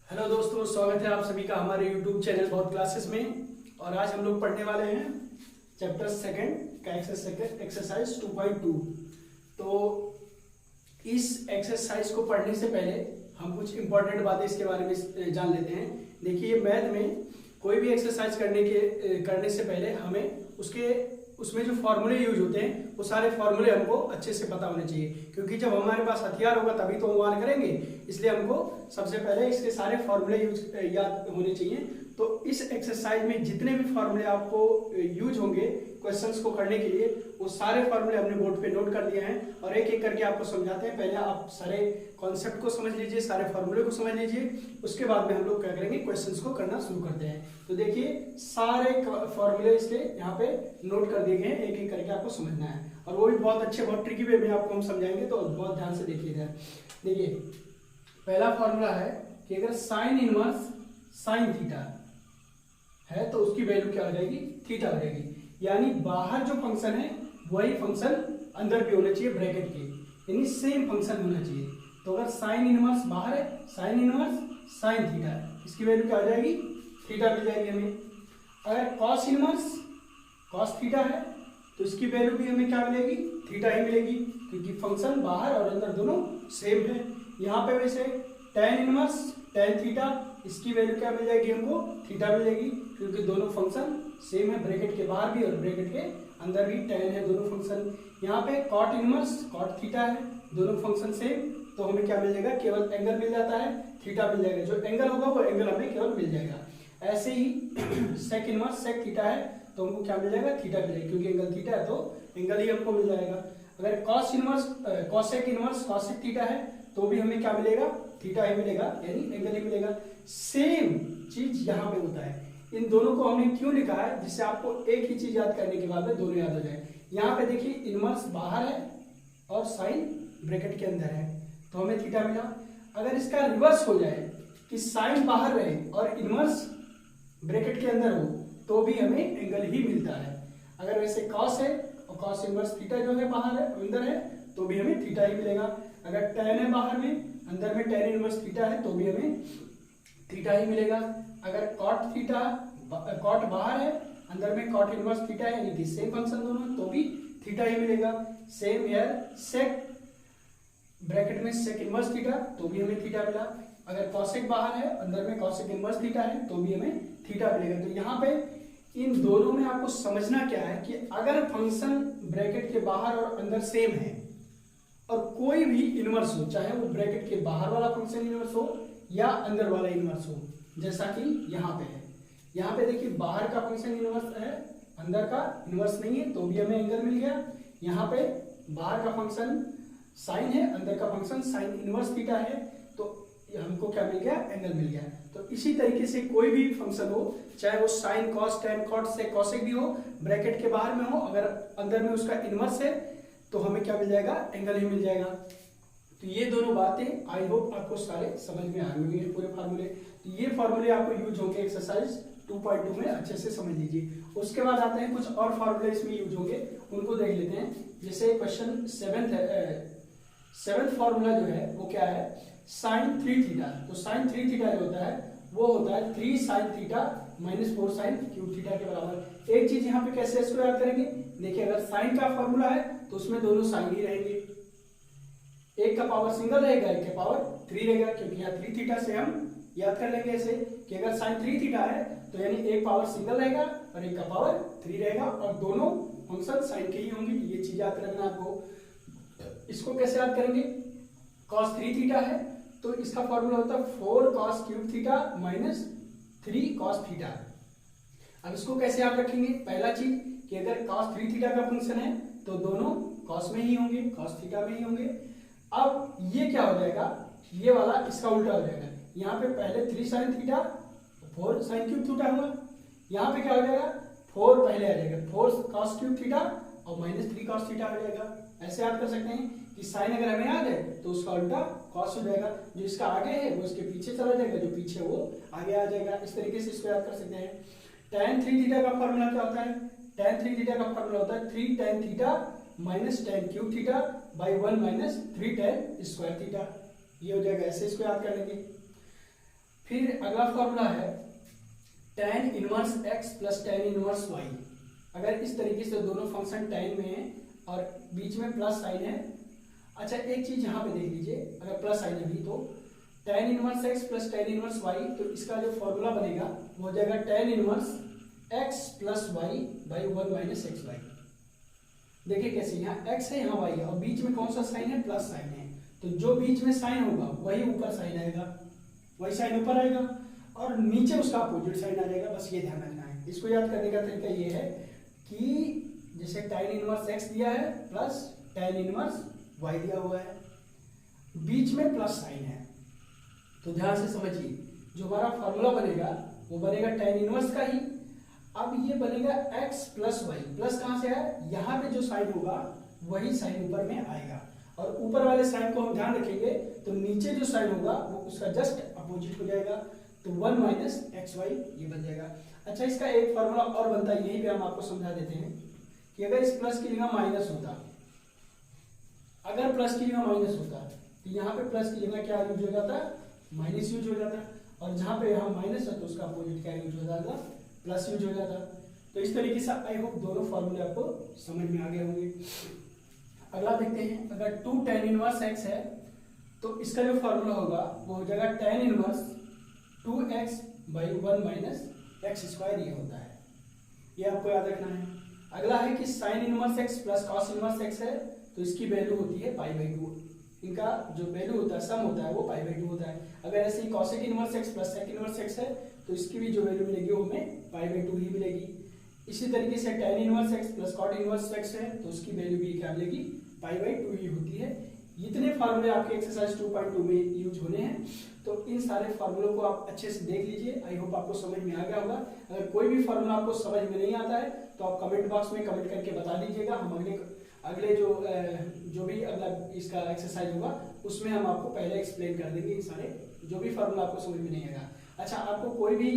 Hello दोस्तों, स्वागत है आप सभी का हमारे यूट्यूब चैनल बहुत क्लासेस में। और आज हम लोग पढ़ने वाले हैं चैप्टर सेकंड का एक्सरसाइज 2.2। तो इस एक्सरसाइज को पढ़ने से पहले हम कुछ इंपॉर्टेंट बातें इसके बारे में जान लेते हैं। देखिए, मैथ में कोई भी एक्सरसाइज करने से पहले हमें उसमें जो फॉर्मूले यूज होते हैं वो सारे फॉर्मूले हमको अच्छे से पता होने चाहिए, क्योंकि जब हमारे पास हथियार होगा तभी तो हम वार करेंगे। इसलिए हमको सबसे पहले इसके सारे फॉर्मूले याद होने चाहिए। तो इस एक्सरसाइज में जितने भी फॉर्मूले आपको यूज होंगे क्वेश्चंस को करने के लिए, वो सारे फॉर्मूले हमने बोर्ड पे नोट कर दिए हैं और एक एक करके आपको समझाते हैं। पहले आप सारे कॉन्सेप्ट को समझ लीजिए, सारे फॉर्मूले को समझ लीजिए, उसके बाद में हम लोग क्या करेंगे, क्वेश्चंस को करना शुरू करते हैं। तो देखिए, सारे फॉर्मूले इसके यहाँ पे नोट कर दिए गए हैं, एक एक करके आपको समझना है और वो भी बहुत अच्छे, बहुत ट्रिकी वे में आपको हम समझाएंगे, तो बहुत ध्यान से देखिएगा। देखिए, पहला फॉर्मूला है कि अगर साइन इनवर्स साइन थीटा है तो उसकी वैल्यू क्या हो जाएगी, थीटा हो जाएगी। यानी बाहर जो फंक्शन है वही फंक्शन अंदर भी होना चाहिए ब्रैकेट के, यानी सेम फंक्शन होना चाहिए। तो अगर साइन इनवर्स बाहर है, साइन इनवर्स साइन थीटा है, इसकी वैल्यू क्या हो जाएगी, थीटा मिल जाएगी हमें। अगर कॉस इनवर्स कॉस थीटा है तो इसकी वैल्यू भी हमें क्या मिलेगी, थीटा ही मिलेगी, क्योंकि फंक्शन बाहर और अंदर दोनों सेम है। यहाँ पे वैसे टेन इनवर्स टेन थीटा, इसकी वैल्यू क्या मिल जाएगी हमको, थीटा मिलेगी, क्योंकि दोनों फंक्शन सेम है, ब्रैकेट के बाहर भी और ब्रैकेट के अंदर भी टेन है दोनों फंक्शन। यहाँ पे कॉट इनवर्स कॉट थीटा है, दोनों फंक्शन सेम, तो हमें क्या मिल जाएगा, केवल एंगल मिल जाता है, थीटा मिल जाएगा। जो एंगल होगा वो एंगल हमें केवल मिल जाएगा। ऐसे ही सेक इनवर्स सेक थीटा है तो हमको क्या मिल जाएगा, थीटा मिलेगा, क्योंकि एंगल थीटा है तो एंगल ही हमको मिल जाएगा। अगर cos inverse cosec inverse cosec theta है तो भी हमें क्या मिलेगा, थीटा ही मिलेगा, यानी एंगल ही मिलेगा। सेम चीज यहाँ पे होता है। इन दोनों को हमने क्यों लिखा है, जिससे आपको एक ही चीज याद करने के बाद में दोनों याद हो जाए। यहाँ पे देखिए, इनवर्स बाहर है और साइन ब्रैकेट के अंदर है तो हमें थीटा मिला। अगर इसका रिवर्स हो जाए कि साइन बाहर रहे और इनवर्स ब्रैकेट के अंदर हो तो भी हमें एंगल ही मिलता है। अगर वैसे कॉस है और कॉस इनवर्स थीटा जो है बाहर है अंदर है तो भी हमें थीटा ही मिलेगा। अगर टेन है बाहर में, अंदर में टेन इनवर्स थीटा है तो भी हमें थीटा ही मिलेगा। अगर कॉट थीटा कॉट बाहर है, अंदर में कॉट इनवर्स थीटा है, यानी कि सेम फंक्शन दोनों, तो भी थीटा ही मिलेगा। सेम हियर सेक ब्रैकेट में सेक इनवर्स थीटा तो भी हमें थीटा मिला। अगर कॉसेक बाहर है, अंदर में कॉसेक इनवर्स थीटा है तो भी हमें थीटा मिलेगा। तो यहाँ पे इन दोनों में आपको समझना क्या है कि अगर फंक्शन ब्रैकेट के बाहर और अंदर सेम है और कोई भी इनवर्स हो, चाहे वो ब्रैकेट के बाहर वाला फंक्शन इनवर्स हो या अंदर वाला इनवर्स हो, जैसा कि यहाँ पे है। यहाँ पे देखिए, बाहर का फंक्शन इनवर्स है, अंदर का इनवर्स नहीं है तो भी हमें एंगल मिल गया। यहाँ पे बाहर का फंक्शन साइन है, अंदर का फंक्शन साइन इनवर्स थीटा है, तो हमको क्या मिल गया, एंगल मिल गया। तो इसी तरीके से कोई भी फंक्शन हो, चाहे वो साइन कॉस टेन कॉट से कॉसेक भी हो, ब्रैकेट के बाहर में हो, अगर अंदर में उसका इनवर्स है तो हमें क्या मिल जाएगा, एंगल ही मिल जाएगा। तो ये दोनों बातें आई होप आपको सारे समझ में आ गए हैं, पूरे फार्मूले। तो ये फार्मूले आपको यूज होंगे एक्सरसाइज 2.2 में, अच्छे से समझ लीजिए। उसके बाद आते हैं कुछ और फार्मूले इसमें यूज होंगे, उनको देख लेते हैं। जैसे क्वेश्चन सेवेंथ फार्मूला जो है वो क्या है, साइन 3 थीटा। तो साइन 3 थीटा जो होता है वो होता है 3 sine theta minus 4 sine cube theta के बराबर। एक चीज यहाँ पे कैसे इसको याद करेंगे, देखिए, अगर साइन का फॉर्मूला है तो उसमें दोनों साइन ही रहेंगे, एक का पावर सिंगल रहेगा, एक का पावर 3 रहेगा, क्योंकि यहाँ 3 थीटा से हम याद कर लेंगे ऐसे कि अगर साइन 3 थीटा है तो यानी एक पावर सिंगल रहेगा और एक का पावर 3 रहेगा और दोनों फंक्शन साइन के ही होंगे। ये चीज याद रखना आपको। इसको कैसे याद करेंगे, cos 3 थीटा है तो इसका फॉर्मूला होता है 4 cos cube theta minus 3 cos theta. अब इसको कैसे याद रखेंगे, पहला चीज कि अगर cos 3 थीटा का फंक्शन है तो दोनों cos में ही होंगे, cos थीटा में ही होंगे। अब ये क्या हो जाएगा, ये वाला इसका उल्टा हो जाएगा। यहाँ पे पहले 3 sine theta 4 sine cube theta हुआ, यहाँ पे क्या हो जाएगा, 4 पहले आ जाएगा, 4 cos क्यूब थीटा और माइनस 3 cos थीटा हो जाएगा। ऐसे याद कर सकते हैं कि साइन अगर हमें याद है तो उसका उल्टा कॉस हो जाएगा, जो इसका आगे है वो इसके पीछे चला जाएगा, जो पीछे वो आगे आ जाएगा। इस तरीके से इसको याद कर सकते हैं। tan 3 थीटा का फॉर्मूला क्या होता है, tan 3 थीटा का फॉर्मूला होता है 3 tan theta minus tan cube theta by 1 minus 3 tan square theta. ये हो जाएगा, ऐसे इसको याद कर लेंगे। फिर अगला फॉर्मूला है tan inverse x plus tan inverse y। अगर इस तरीके से दोनों फंक्शन tan में है और बीच में प्लस साइन है। अच्छा एक चीज यहाँ पे देख लीजिए, अगर प्लस साइन है भी तो tan inverse x plus tan inverse y, तो इसका जो फॉर्मूला बनेगा वो हो जाएगा tan inverse x plus y by 1 minus x y. देखिए कैसे, यहाँ x है यहाँ y है और बीच में कौन सा साइन है, प्लस साइन है, तो जो बीच में साइन होगा वही ऊपर साइन आएगा, वही साइन ऊपर आएगा और नीचे उसका अपोजिट साइन आ जाएगा। बस ये ध्यान रखना है। इसको याद करने का तरीका ये है कि जैसे tan इनवर्स x दिया है प्लस tan इनवर्स y दिया हुआ है, बीच में प्लस साइन है, तो ध्यान से समझिए जो हमारा फॉर्मूला बनेगा वो बनेगा tan इनवर्स का ही। अब ये बनेगा x प्लस वाई, प्लस कहाँ से है, यहाँ पे जो साइन होगा वही साइन ऊपर में आएगा और ऊपर वाले साइन को हम ध्यान रखेंगे तो नीचे जो साइन होगा वो उसका जस्ट अपोजिट हो जाएगा, तो 1 माइनस एक्स वाई ये बन जाएगा। अच्छा इसका एक फॉर्मूला और बनता है, यही पे हम आपको समझा देते हैं कि अगर इस प्लस की जगह माइनस होता, अगर प्लस की जगह माइनस होता तो यहाँ पे प्लस की जगह क्या यूज हो जाता, माइनस यूज हो जाता, और जहाँ पे यहाँ माइनस है तो उसका अपोजिट क्या यूज हो जाता, प्लस यूज हो जाता। तो इस तरीके से आई होप दोनों फॉर्मूले आपको समझ में आ गए होंगे। अगला देखते हैं, अगर 2 tan इनवर्स x है तो इसका जो फॉर्मूला होगा वो हो जाएगा tan inverse 2x by 1 minus x square, ये होता है, ये आपको याद रखना है। अगला है कि sin inverse x plus cos inverse x है तो इसकी वैल्यू होती है पाई बाई 2, इनका जो वैल्यू होता है सम होता है वो पाई बाई 2 होता है। अगर ऐसे ही cosec inverse x plus sec inverse x है तो इसकी भी जो वैल्यू मिलेगी वो हमें पाई बाई 2 ही मिलेगी। इसी तरीके से tan inverse x plus cot inverse x है तो उसकी वैल्यू भी क्या मिलेगी, पाई बाई 2 ही होती है। इतने फार्मूले आपके एक्सरसाइज 2.2 में यूज होने हैं, तो इन सारे फार्मूलों को आप अच्छे से देख लीजिए। आई होप आपको समझ में आ गया होगा। अगर कोई भी फार्मूला आपको समझ में नहीं आता है तो आप कमेंट बॉक्स में कमेंट करके बता दीजिएगा, हम अगले जो भी अगला इसका एक्सरसाइज होगा उसमें हम आपको पहले एक्सप्लेन कर देंगे इन सारे जो भी फार्मूला आपको समझ में नहीं आएगा। अच्छा आपको कोई भी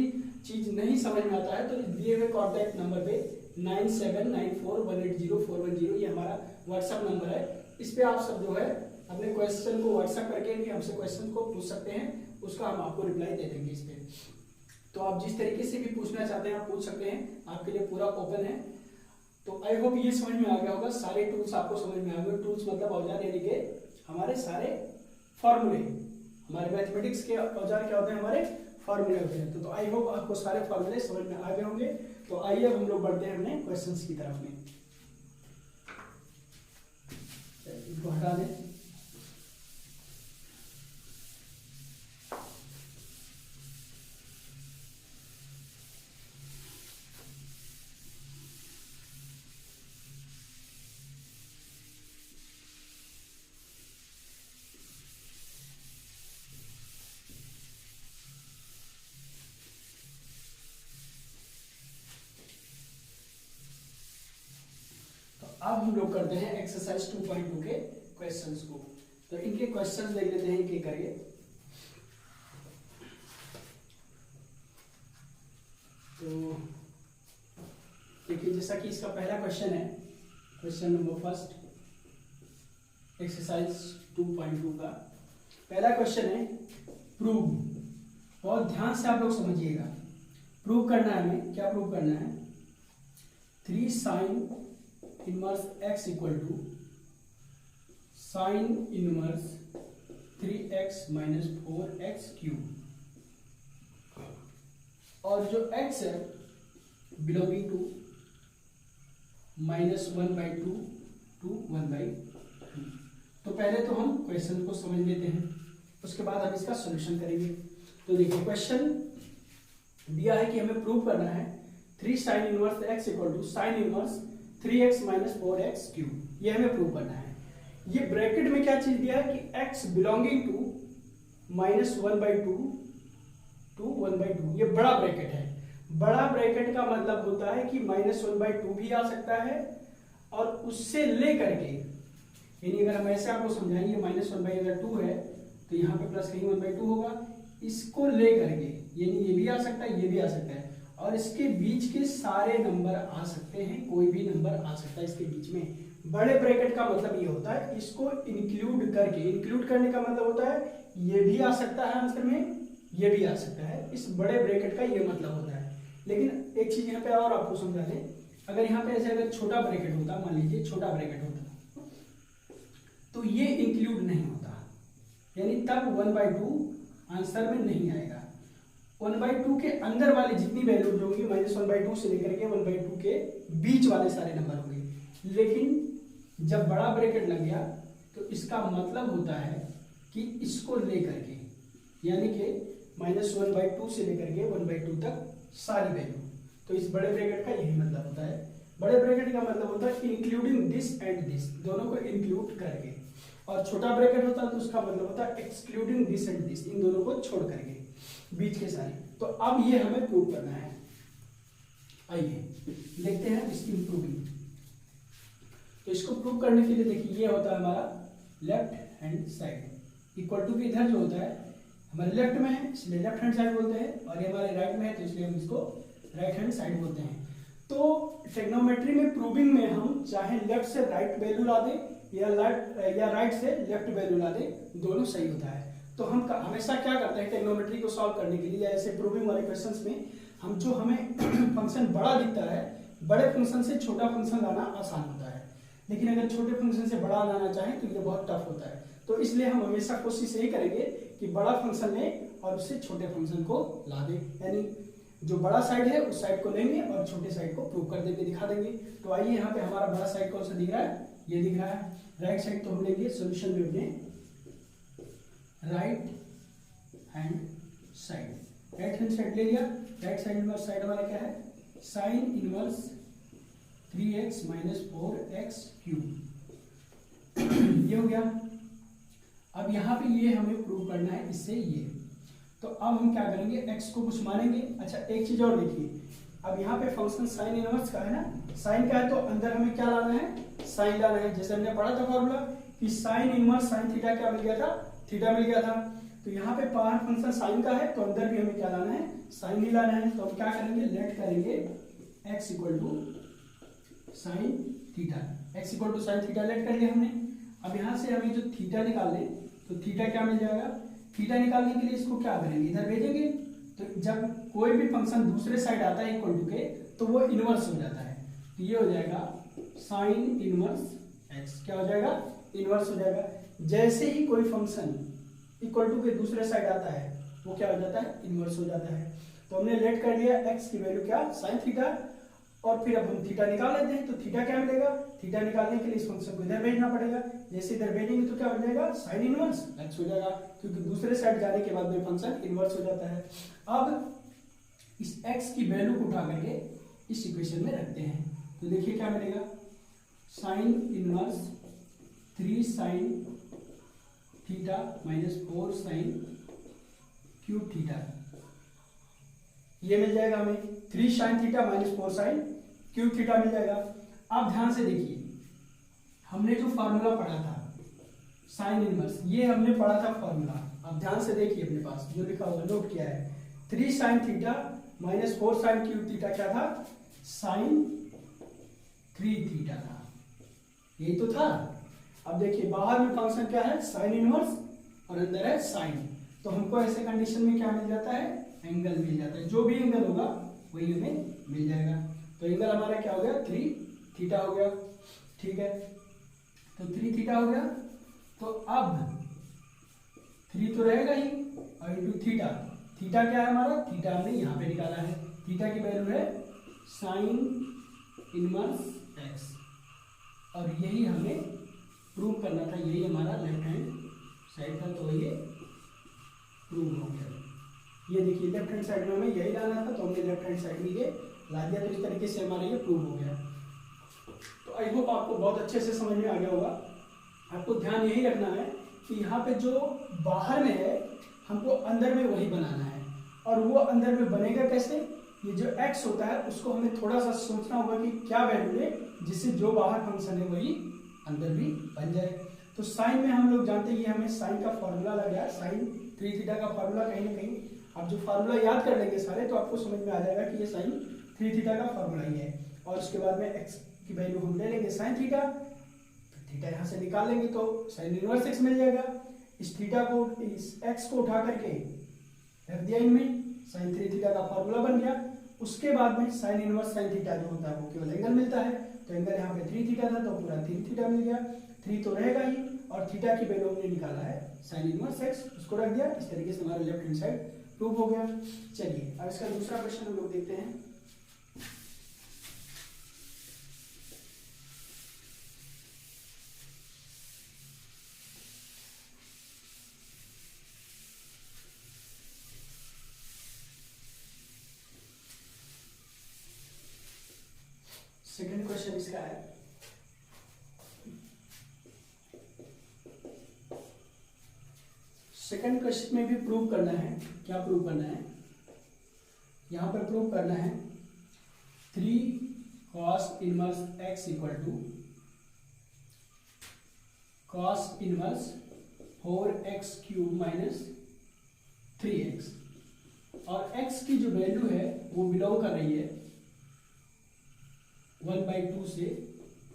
चीज नहीं समझ में आता है तो दिए हुए कॉन्टैक्ट नंबर पे 9794180410 ये हमारा व्हाट्सएप नंबर है, इस पे आप सब जो है अपने क्वेश्चन को व्हाट्सएप करके भी हमसे क्वेश्चन को पूछ सकते हैं, उसका हम आपको रिप्लाई दे देंगे इस पे। तो आप जिस तरीके से भी पूछना चाहते हैं आप पूछ सकते हैं, आपके लिए पूरा ओपन है। तो आई होप ये समझ में आ गया होगा, सारे टूल्स आपको समझ में आ गए। टूल्स मतलब औजार यानी कि हमारे सारे फॉर्मूले, हमारे मैथमेटिक्स के औजार क्या होते हैं, हमारे फॉर्मूले होते हैं। तो आई होप आपको सारे फॉर्मूले समझ में आ गए होंगे। तो आइए हम लोग बढ़ते हैं अपने क्वेश्चंस की तरफ में। इसको हटा दें। अब हम लोग करते हैं एक्सरसाइज 2.2 के क्वेश्चंस को। तो इनके क्वेश्चंस देख लेते हैं एक एक करके। तो देखिए जैसा कि इसका पहला क्वेश्चन है, क्वेश्चन नंबर फर्स्ट एक्सरसाइज 2.2 का पहला क्वेश्चन है प्रूव। बहुत ध्यान से आप लोग समझिएगा, प्रूव करना है हमें। क्या प्रूव करना है, 3 sin inverse x equal to sine inverse 3x minus 4x cube, और जो x है बिलोंगिंग टू -1/2 to 1/3। तो पहले तो हम क्वेश्चन को समझ लेते हैं, उसके बाद हम इसका सॉल्यूशन करेंगे। तो देखिए क्वेश्चन दिया है कि हमें प्रूव करना है 3 sin inverse x equal to sine inverse 3x minus 4x cube, ये हमें प्रूव करना है। ये ब्रैकेट में क्या चीज दिया है कि x बिलोंगिंग टू -1/2 to 1/2, ये बड़ा ब्रैकेट है। बड़ा ब्रैकेट का मतलब होता है कि -1/2 भी आ सकता है और उससे लेकर के, यानी अगर हम ऐसे आपको समझाएंगे -1/2 है तो यहाँ पे प्लस कहीं 1/2 होगा, इसको लेकर के यानी ये भी आ सकता है, ये भी आ सकता है, और इसके बीच के सारे नंबर आ सकते हैं, कोई भी नंबर आ सकता है इसके बीच में। बड़े ब्रैकेट का मतलब ये होता है इसको इंक्लूड करके, इंक्लूड करने का मतलब होता है ये भी आ सकता है आंसर में ये भी आ सकता है। इस बड़े ब्रैकेट का ये मतलब होता है। लेकिन एक चीज यहाँ पे और आपको समझा दें, अगर यहाँ पे ऐसे अगर छोटा ब्रैकेट होता, मान लीजिए छोटा ब्रैकेट होता, तो ये इंक्लूड नहीं होता, यानी तब 1/2 आंसर में नहीं आएगा। 1/2 के अंदर वाले जितनी वैल्यूज होंगी, -1/2 से लेकर के 1/2 के बीच वाले सारे नंबर होंगे। लेकिन जब बड़ा ब्रैकेट लग गया तो इसका मतलब होता है कि इसको लेकर के, यानी कि -1/2 से लेकर के 1/2 तक सारी वैल्यू। तो इस बड़े ब्रैकेट का यही मतलब होता है। बड़े ब्रैकेट का मतलब होता है इंक्लूडिंग दिस एंड दिस, दोनों को इंक्लूड करके। और छोटा ब्रैकेट होता है तो उसका मतलब होता है एक्सक्लूडिंग दिस एंड दिस, इन दोनों को छोड़ करके बीच के सारे। तो अब ये हमें प्रूव करना है। आइए देखते हैं इसकी प्रूविंग। तो इसको प्रूव करने के लिए देखिए, ये होता है हमारा left hand side. Equal to के इधर जो होता है हमारे लेफ्ट में है, इसलिए लेफ्ट हैंड साइड बोलते हैं, और ये हमारे राइट में है तो इसलिए हम इसको राइट हैंड साइड बोलते हैं। तो ट्रिग्नोमेट्री में प्रूविंग में हम चाहे लेफ्ट से राइट वैल्यू ला दें या राइट से लेफ्ट वैल्यू ला दें, दोनों सही होता है। तो हम हमेशा क्या करते हैं ट्रिग्नोमेट्री को सॉल्व करने के लिए, ऐसे प्रूविंग वाले क्वेश्चंस में हम जो हमें फंक्शन बड़ा दिखता है, बड़े फंक्शन से छोटा फंक्शन लाना आसान होता है। लेकिन अगर छोटे फंक्शन से बड़ा लाना चाहें तो ये बहुत टफ होता है। तो इसलिए हम हमेशा कोशिश यही करेंगे कि बड़ा फंक्शन लें और उससे छोटे फंक्शन को ला दें, यानी जो बड़ा साइड है उस साइड को लेंगे और छोटे साइड को प्रूव कर देंगे, दिखा देंगे। तो आइए यहाँ पे हमारा बड़ा साइड कौन सा दिख रहा है, ये दिख रहा है। राइट साइड तो हम लेंगे सोल्यूशन में अपने right hand side. Right hand side ले लिया। राइट साइड में साइड हमारा क्या है, साइन इनवर्स 3x - 4x³ ये हो गया। अब यहाँ पे ये हमें प्रूव करना है इससे ये। तो अब हम क्या करेंगे, x को कुछ मानेंगे। अच्छा एक चीज और देखिए, अब यहाँ पे फंक्शन साइन इनवर्स का है ना, साइन का है तो अंदर हमें क्या लाना है, साइन लाना है। जैसे हमने पढ़ा था फॉर्मूला कि साइन इनवर्स साइन थीटा क्या मिल गया था, थीटा मिल गया था। तो यहाँ पे बाहर फंक्शन साइन का है तो अंदर भी हमें क्या लाना है, साइन ही लाना है। तो हम क्या करेंगे, लेट करेंगे x = sine theta. x = sine theta let कर लिया हमने। अब यहाँ से हमें जो थीटा निकाल लें तो थीटा क्या मिल जाएगा, थीटा निकालने के लिए इसको क्या करेंगे, इधर भेजेंगे। तो जब कोई भी फंक्शन दूसरे साइड आता है इक्वल टू के तो वो इनवर्स हो जाता है। तो ये हो जाएगा साइन इनवर्स x, क्या हो जाएगा, इनवर्स हो जाएगा। जैसे ही कोई फंक्शन इक्वल टू के दूसरे साइड आता है वो क्या हो जाता है, इनवर्स हो जाता है। तो हमने लेट कर लिया x की वैल्यू क्या, साइन थीटा, और फिर अब हम थीटा निकाल लेते हैं। तो थीटा क्या मिलेगा, थीटा निकालने के लिए इस फंक्शन को इधर भेजना पड़ेगा। जैसे इधर भेजेंगे तो क्या हो जाएगा, साइन इनवर्स x हो जाएगा, क्योंकि दूसरे साइड जाने के बाद में फंक्शन इनवर्स हो जाता है। अब इस x की वैल्यू को उठा करके इस इक्वेशन में रखते हैं। तो देखिए क्या मिलेगा, sine inverse 3 sin theta -4 sin cube theta, ये मिल जाएगा हमें। 3 sin theta -4 sin cube theta मिल जाएगा। अब ध्यान से देखिए, हमने जो फार्मूला पढ़ा था साइन इनवर्स, ये हमने पढ़ा था फार्मूला। अब ध्यान से देखिए अपने पास जो लिखा हुआ नोट किया है, 3 sin theta -4 sin cube theta क्या था, साइन 3 थीटा था, यही तो था। अब देखिए बाहर में फंक्शन क्या है, साइन इनवर्स, और अंदर है साइन। तो हमको ऐसे कंडीशन में क्या मिल जाता है, एंगल मिल जाता है। जो भी एंगल होगा वही हमें मिल जाएगा। तो एंगल हमारा क्या हो गया, 3 थीटा हो गया। ठीक है, तो 3 थीटा हो गया। तो अब 3 तो रहेगा ही, और इंटू थीटा। थीटा क्या है हमारा, थीटा हमने यहाँ पे निकाला है। थीटा की वैल्यू है साइन इनवर्स x, और यही हमें प्रूव करना था, यही हमारा लेफ्ट हैंड साइड था। तो ये प्रूव हो गया। ये देखिए लेफ्ट हैंड साइड में हमें यही लाना था तो हमने लेफ्ट हैंड साइड में ये ला दिया। तो इस तरीके से हमारा ये प्रूव हो गया। तो आई होप आपको बहुत अच्छे से समझ में आ गया होगा। आपको ध्यान यही रखना है कि यहाँ पे जो बाहर में है हमको अंदर में वही बनाना है, और वो अंदर में बनेगा कैसे, ये जो x होता है उसको हमें थोड़ा सा सोचना होगा कि क्या वैल्यू है जिससे जो बाहर फंक्शन है वही अंदर भी बन जाए। तो साइन में हम लोग जानते हैं ये हमें साइन का फॉर्मूला लग गया, साइन 3 थीटा का फॉर्मूला कहीं ना कहीं आप जो फार्मूला याद कर लेंगे सारे तो आपको समझ में आ जाएगा कि ये साइन 3 थीटा का फार्मूला ही है। और उसके बाद में x की वैल्यू हम ले लेंगे साइन थीटा, थीटा यहाँ से निकाल लेंगे तो साइन इनवर्स x मिल जाएगा। इस थीटा को, इस x को उठा करके रख दिया इनमें, साइन 3 थीटा का फॉर्मूला बन गया। उसके बाद में साइन इनवर्स साइन थीटा जो होता है वो केवल एंगल मिलता है, तो एंगल यहाँ पे 3 थीटा था तो पूरा 3 थीटा मिल गया। 3 तो रहेगा ही, और थीटा की वैल्यू हमने निकाला है साइन इनवर्स एक्स, उसको रख दिया। इस तरीके से हमारा लेफ्ट हैंड साइड प्रूव हो गया। चलिए अब इसका दूसरा क्वेश्चन हम लोग देखते हैं। सेकंड क्वेश्चन इसका है, सेकंड क्वेश्चन में भी प्रूव करना है। क्या प्रूव करना है? यहां पर प्रूव करना है 3 cos inverse x equal to cos inverse 4x cube minus 3x, और x की जो वैल्यू है वो बिलोंग कर रही है 1/2 से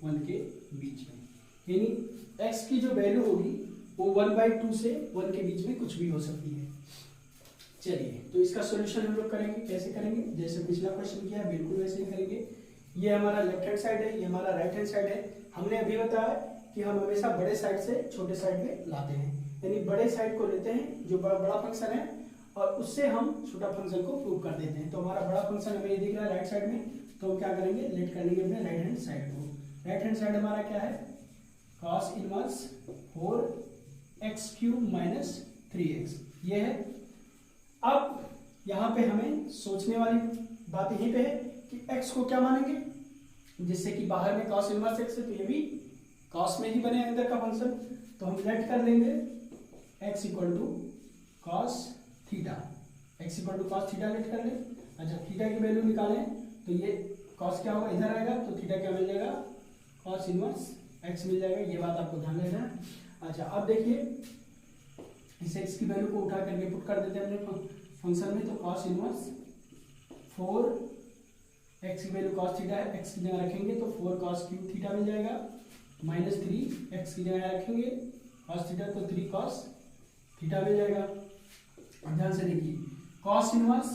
1 के बीच में, यानी x की जो वैल्यू होगी वो 1/2 से 1 के बीच में कुछ भी हो सकती है। चलिए तो इसका सॉल्यूशन हम लोग करेंगे। कैसे करेंगे? जैसे पिछला क्वेश्चन किया बिल्कुल वैसे ही करेंगे। ये हमारा लेफ्ट हैंड साइड है, ये हमारा राइट हैंड साइड है। हमने अभी बताया कि हम हमेशा बड़े साइड से छोटे साइड में लाते हैं, यानी बड़े साइड को लेते हैं जो बड़ा फंक्शन है, और उससे हम छोटा फंक्शन को प्रूव कर देते हैं। तो हमारा बड़ा फंक्शन हमें ये दिख रहा है राइट साइड में, तो हम क्या करेंगे, लेट कर लेंगे अपने राइट हैंड साइड को। राइट हैंड साइड हमारा क्या है, cos inverse 4x cube minus 3x, ये है। अब यहाँ पे हमें सोचने वाली बात यहीं पे है कि x को क्या मानेंगे, जिससे कि बाहर में cos इनवर्स x है तो ये भी cos में ही बने अंदर का फंक्शन, तो हम लेट कर देंगे x equal to cos theta, x equal to cos theta let कर ले। अच्छा थीटा की वैल्यू निकालें तो ये cos क्या होगा, इधर आएगा, तो थीटा क्या मिल जाएगा, cos इनवर्स x मिल जाएगा। ये बात आपको ध्यान देना है। अच्छा अब देखिए इस x की वैल्यू को उठा करके पुट कर देते हैं अपने फंक्शन में, तो cos इनवर्स 4x की वैल्यू cos थीटा है, x की जगह रखेंगे तो 4 cos क्यूब थीटा मिल जाएगा, माइनस 3 x की जगह रखेंगे cos थीटा तो 3 cos थीटा मिल जाएगा। ध्यान से देखिए cos इनवर्स,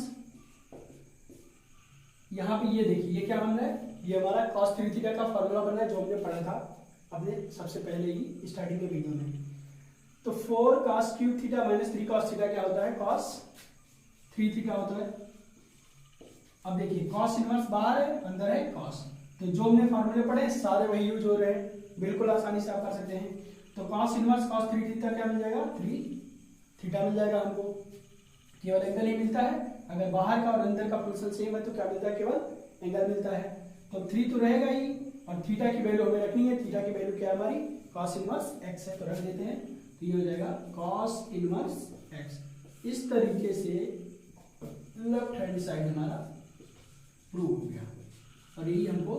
यहाँ पे ये देखिए ये क्या बन रहा है, ये हमारा cos 3 थीटा का फॉर्मूला बन रहा है जो हमने पढ़ा था अपने सबसे पहले ही स्टार्टिंग के वीडियो में। तो 4 cos cube theta minus 3 cos theta क्या होता है, cos 3 थीटा होता है। अब देखिए cos इनवर्स बाहर है, अंदर है cos, तो जो हमने फॉर्मूले पढ़े सारे वही यूज हो रहे हैं, बिल्कुल आसानी से आप कर सकते हैं। तो cos इनवर्स cos 3 थीटा क्या मिल जाएगा, 3 थीटा मिल जाएगा हमको, केवल एंगल ही मिलता है। अगर बाहर का और अंदर का फंक्शन सेम है तो क्या मिलता है, केवल एंगल मिलता है। तो 3 तो रहेगा ही, और थीटा की वैल्यू हमें रखनी है। थीटा की वैल्यू क्या है हमारी, cos इनवर्स x है, तो रख देते हैं, तो ये हो जाएगा cos इनवर्स x। इस तरीके से लेफ्ट हैंड साइड हमारा प्रूव हो गया, और यही हमको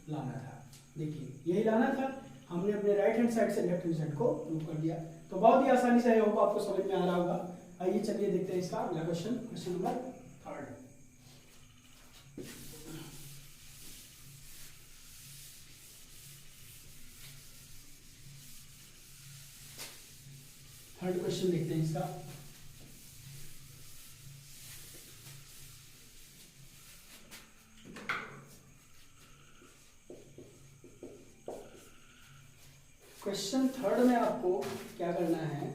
लाना था। देखिए यही लाना था, हमने अपने राइट हैंड साइड से लेफ्ट हैंड साइड को प्रूव कर दिया। तो बहुत ही आसानी से होगा, आपको समझ में आ रहा होगा। आइए चलिए देखते हैं इसका अगला question, question number 3। Third question देखते हैं इसका। क्वेश्चन थर्ड में आपको क्या करना है,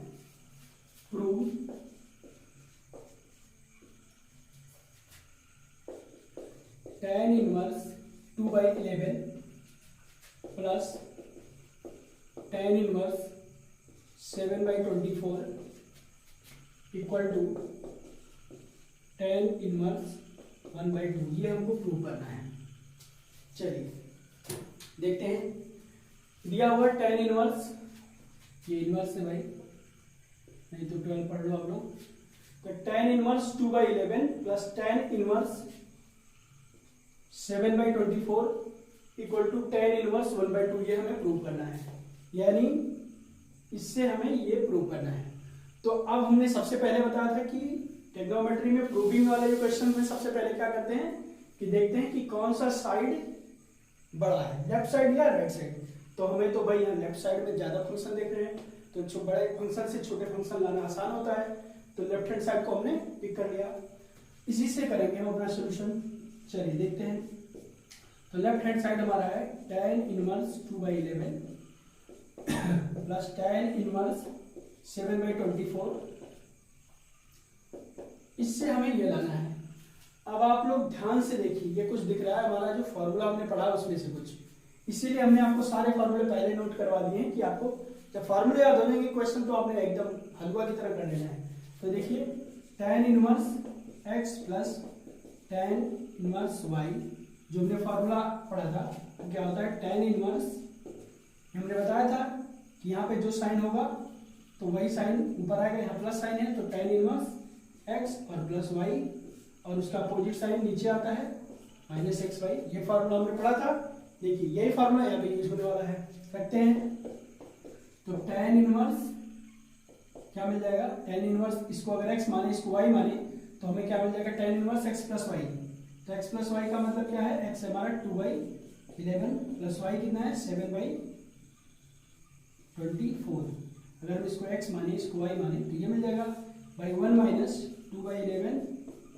prove tan inverse 2/11 plus tan inverse 7/24 equal to tan inverse 1/2, ये हमको प्रूव करना है। चलिए देखते हैं। दिया हुआ tan इनवर्स, ये इनवर्स है भाई, नहीं तो 12 पढ़ लो आप लोग। तो tan inverse 2/11 plus tan inverse 7/24 equal to tan inverse 1/2, ये हमें प्रूव करना है, यानी इससे हमें ये प्रूव करना है। तो अब हमने सबसे पहले बताया था कि ट्रिग्नोमेट्री में प्रूविंग वाले जो क्वेश्चन में सबसे पहले क्या करते हैं कि देखते हैं कि कौन सा साइड बड़ा है, लेफ्ट साइड या राइट साइड। तो हमें तो भाई यहाँ लेफ्ट साइड में ज्यादा फंक्शन देख रहे हैं, तो बड़े फंक्शन से छोटे फंक्शन लाना आसान होता है। तो लेफ्ट हैंड साइड को हमने पिक कर लिया। इसी से करेंगे हम अपना सोल्यूशन। चलिए देखते हैं। तो लेफ्ट हैंड साइड हमारा है tan inverse 2/11 plus tan inverse 7/24। इससे हमें ये लाना है। अब आप लोग ध्यान से देखिए, ये कुछ दिख रहा है हमारा जो फॉर्मूला हमने पढ़ा उसमें से कुछ, इसीलिए हमने आपको सारे फॉर्मूले पहले नोट करवा दिए हैं कि आपको जब फॉर्मूले याद हो जाएंगे क्वेश्चन तो आपने एकदम हलवा की तरह कर लेना है। तो देखिए tan inverse x plus tan inverse y, जो हमने फॉर्मूला पढ़ा था तो क्या होता है tan इनवर्स, हमने बताया था कि यहाँ पे जो साइन होगा तो वही साइन ऊपर आएगा, यहाँ प्लस साइन है तो tan इनवर्स x और प्लस y, और उसका अपोजिट साइन नीचे आता है माइनस एक्स वाई। ये फार्मूला हमने पढ़ा था। देखिए यही फार्मूला यहाँ पे यूज होने वाला है। रखते हैं तो tan इनवर्स क्या मिल जाएगा, tan इनवर्स इसको अगर x माने इसको y माने तो हमें क्या मिल जाएगा tan inverse x plus y. तो x प्लस वाई का मतलब क्या है, x हमारा 2/11 प्लस y कितना है 7/24। अगर हम इसको x माने इसको y माने तो ये मिल जाएगा बाई 1 माइनस 2/11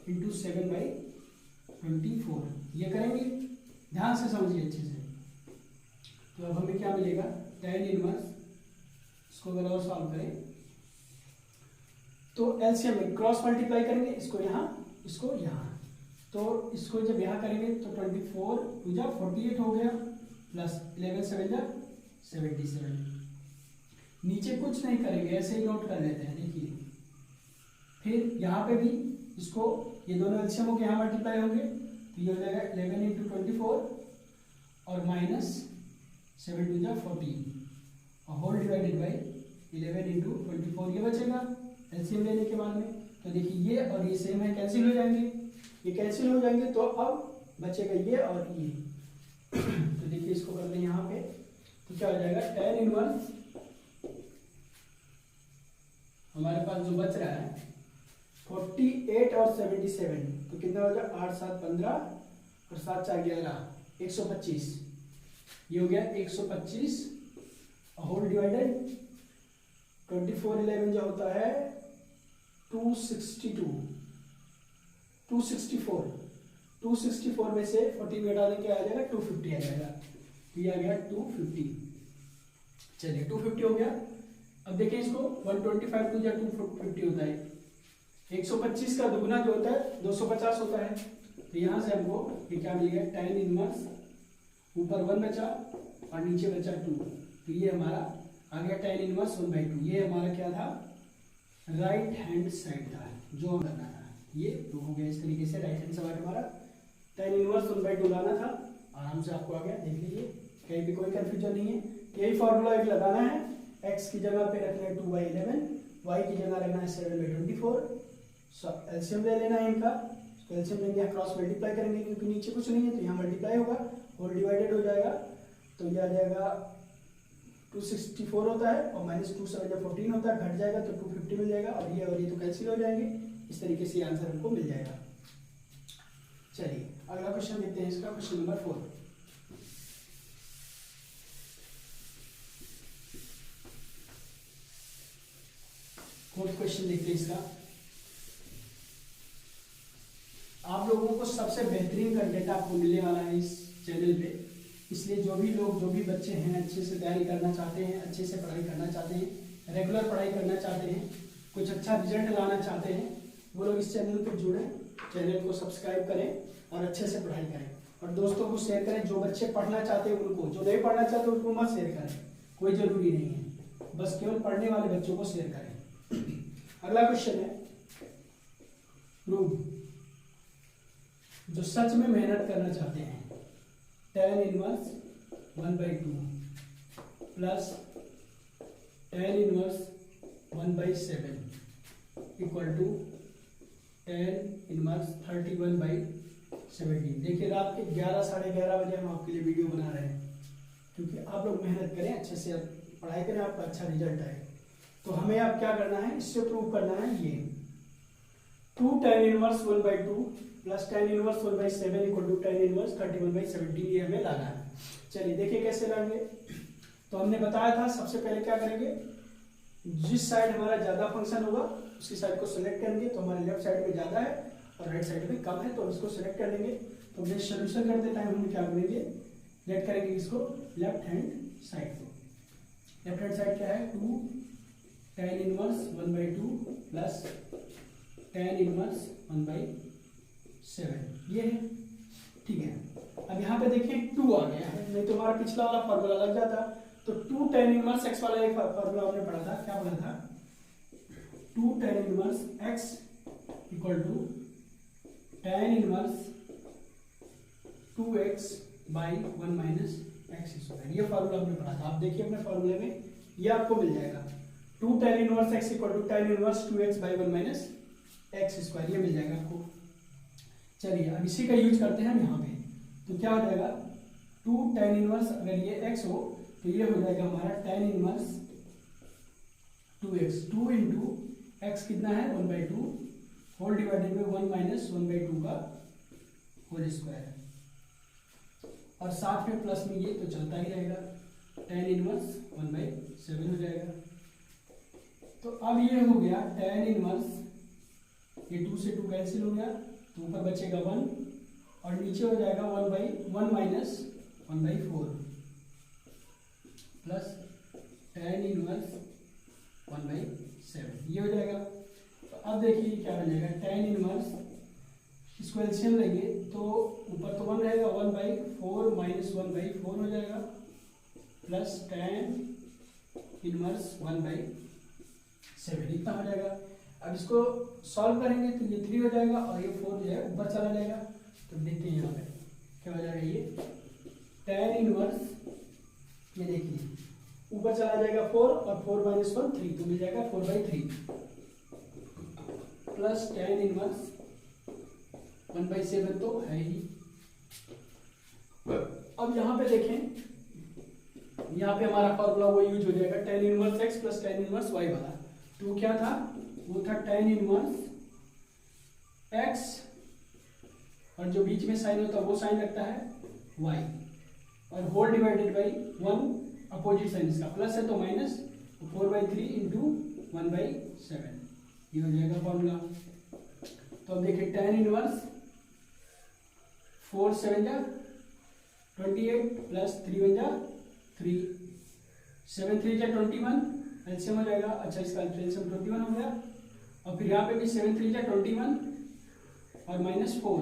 इंटू 7/24। ये करेंगे, ध्यान से समझिए अच्छे से। तो अब हमें क्या मिलेगा, tan इनवर्स, इसको अगर और सॉल्व करें तो एलसीएम में क्रॉस मल्टीप्लाई करेंगे, इसको यहाँ इसको यहाँ, तो इसको जब यहाँ करेंगे तो 24 2 जा 48 हो गया प्लस 11 7 जा 77। नीचे कुछ नहीं करेंगे, ऐसे ही नोट कर लेते हैं। देखिए फिर यहाँ पे भी इसको, ये दोनों एलसीएम होकर यहाँ मल्टीप्लाई होंगे तो ये हो जाएगा 11 इंटू 24 और माइनस 7 2 जा 14 और होल डिवाइडेड बाई 11 इंटू 24। ये बचेगा एलसीएम लेने के बाद में। तो देखिए ये और ये सेम है, कैंसिल हो जाएंगे, ये कैंसिल हो जाएंगे तो अब बचेगा ये और ये। तो देखिए इसको करते हैं यहाँ पे तो क्या हो जाएगा, tan इनवर्स हमारे पास जो बच रहा है 48 और 77, तो कितना हो जाएगा 8 7 15 और 7 4 11 125। ये हो गया 125 होल डिवाइडेड 24 11 जो होता है 264 में से 40 घटा देंगे आ जाएगा 250 आ जाएगा। तो ये आ गया 250। चलिए 250 हो गया। अब देखिए इसको 125 2 या 250 होता है, 125 का दुगुना जो होता है 250 होता है। तो यहाँ से हमको ये क्या मिल गया, tan इनवर्स ऊपर 1 बचा और नीचे बचा 2, तो ये हमारा आ गया tan इनवर्स 1/2। ये हमारा क्या था, राइट हैंड साइड था जो हम करना था, ये तो हो गया इस तरीके से राइट हैंड साइड हमारा tan इनवर्स 1/2 लाना था। आराम से आपको आ गया, देख लीजिए कहीं भी कोई कंफ्यूजन नहीं है। यही फॉर्मूला एक लगाना है, x की जगह पे रखना है 2/11, y की जगह रखना है 7/24। एलसीएम ले लेना है इनका, तो एलसीएम लेंगे क्रॉस मल्टीप्लाई करेंगे क्योंकि नीचे कुछ नहीं है तो यहाँ मल्टीप्लाई होगा, होल डिवाइडेड हो जाएगा। तो ये आ जाएगा 264 होता है और माइनस 2 7 14 होता है, घट जाएगा तो 250 मिल जाएगा और ये तो कैंसिल हो जाएंगे। इस तरीके से आंसर हमको मिल जाएगा। चलिए अगला क्वेश्चन देखते हैं, इसका क्वेश्चन नंबर 4। फोर्थ क्वेश्चन देखते हैं इसका। आप लोगों को सबसे बेहतरीन कंटेंट आपको मिलने वाला है इस चैनल पे, इसलिए जो भी बच्चे हैं अच्छे से तैयारी करना चाहते हैं, अच्छे से पढ़ाई करना चाहते हैं, रेगुलर पढ़ाई करना चाहते हैं, कुछ अच्छा रिजल्ट लाना चाहते हैं, वो लोग इस चैनल पे जुड़ें, चैनल को सब्सक्राइब करें और अच्छे से पढ़ाई करें और दोस्तों को शेयर करें। जो बच्चे पढ़ना चाहते हैं उनको, जो नहीं पढ़ना चाहते उनको मत शेयर करें, कोई जरूरी नहीं है, बस केवल पढ़ने वाले बच्चों को शेयर करें। अगला क्वेश्चन है, प्रूव, जो सच में मेहनत करना चाहते हैं, tan inverse 1/2 plus tan inverse 1/7 equal to tan inverse 31/17। देखिए रात के 11 साढ़े 11 बजे हम आपके लिए वीडियो बना रहे हैं क्योंकि आप लोग मेहनत करें, अच्छे से पढ़ाई करें, आपका अच्छा रिजल्ट आए। तो हमें अब क्या करना है, इससे प्रूव करना है ये 2 tan inverse 1/2 plus tan inverse 1/7 equal to tan inverse 31/17। ये हमें लाना है। चलिए देखिए कैसे लाएंगे। तो हमने बताया था सबसे पहले क्या करेंगे, जिस साइड हमारा ज्यादा फंक्शन होगा उसी साइड को सिलेक्ट करेंगे तो हमारे लेफ्ट साइड में ज़्यादा है और राइट साइड में कम है, तो इसको सिलेक्ट कर लेंगे। तो अपने सोल्यूशन करते टाइम हम क्या करेंगे, लेट करेंगे इसको लेफ्ट हैंड साइड को। लेफ्ट हैंड साइड क्या है, 2 tan inverse 1/2 plus tan inverse 1/7 ये है, ठीक है। अब यहाँ पे देखिए 2 आ गया है, नहीं तो हमारा पिछला वाला फॉर्मूला लग जाता। तो 2 tan इनवर्स x वाला एक फॉर्मूला हमने पढ़ा था, क्या पढ़ा था, 2 tan inverse x equal to tan inverse 2x by 1 minus x square, ये फॉर्मूला हमने पढ़ा था। आप देखिए अपने फॉर्मूले में ये आपको मिल जाएगा, 2 tan inverse x equal to tan inverse 2x by 1 minus x square, ये मिल जाएगा आपको। चलिए अब इसी का यूज करते हैं हम यहाँ पे, तो क्या हो जाएगा 2 tan इनवर्स, अगर ये x हो तो ये हो जाएगा हमारा tan inverse 2x, 2 into x कितना है 1/2 होल डिवाइडेड में 1 माइनस 1/2 का होल स्क्वायर, और साथ में प्लस में ये तो चलता ही रहेगा, tan इनवर्स 1/7 हो जाएगा। तो अब ये हो गया tan इनवर्स, ये 2 से 2 कैंसिल हो गया, तो ऊपर बचेगा 1 और नीचे हो जाएगा 1/1 माइनस 1/4 प्लस tan इनवर्स 1/7 ये हो जाएगा। तो अब देखिए क्या हो जाएगा, tan इनवर्स इसको एलसीएम लेंगे तो ऊपर तो 1 रहेगा, 1/4 माइनस 1/4 हो जाएगा प्लस tan इनवर्स 1/7 इतना हो जाएगा। अब इसको सॉल्व करेंगे तो ये 3 हो जाएगा और ये 4 जो है ऊपर चला जाएगा। तो देखते हैं यहाँ पे क्या हो जाएगा, ये tan इनवर्स, ये देखिए ऊपर चला जाएगा 4 और 4 माइनस 1 3, तो मिल जाएगा 4/3 प्लस tan इनवर्स 1/7 तो है ही। अब यहाँ पे देखें, यहाँ पे हमारा फॉर्मूला वो यूज हो जाएगा tan inverse x plus tan inverse y वाला। तो क्या था, वो था tan इनवर्स x और जो बीच में साइन होता है वो साइन लगता है y और whole divided by 1 opposite sign, इसका प्लस है तो माइनस, 4/3 इंटू 1/7 ये हो जाएगा फॉर्मूला। तो अब देखिए tan इनवर्स 4 7 जा 28 प्लस 3 1 जा 3, 7 3 जा 21 एलसीएम हो जाएगा। अच्छा इसका एलसीएम 21 हो गया, और फिर यहाँ पे भी 7 3 जा 21 और माइनस 4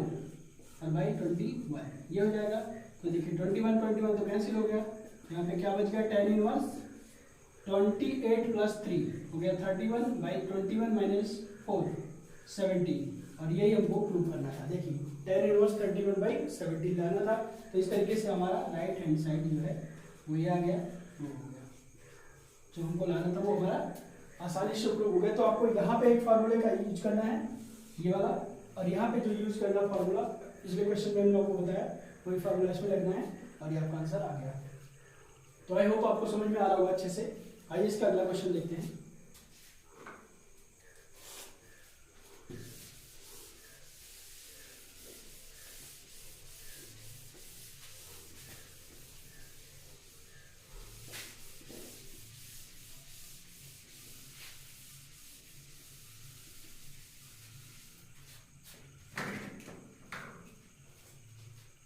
और बाई 21 ये हो जाएगा। तो देखिए 21 तो कैंसिल हो गया, यहाँ पे क्या बच गया, tan इनवर्स 28 प्लस 3 हो गया 31 बाई 21 माइनस 4 17, और यही हमको प्रूव करना था। देखिए tan इनवर्स 31/17 लाना था। तो इस तरीके से हमारा राइट हैंड साइड जो है वो ये आ गया, वो हो गया, जो हमको लाना था वो हमारा आसानी से प्रूव हो गया। तो आपको यहाँ पे एक फार्मूले का यूज करना है ये वाला, और यहाँ पे जो यूज करना फार्मूला पिछले क्वेश्चन में हमने आपको बताया वही फार्मूला इसमें लगना है, और ये आपका आंसर आ गया। तो आई होप आपको समझ में आ रहा होगा अच्छे से। आइए इसका अगला क्वेश्चन देखते हैं।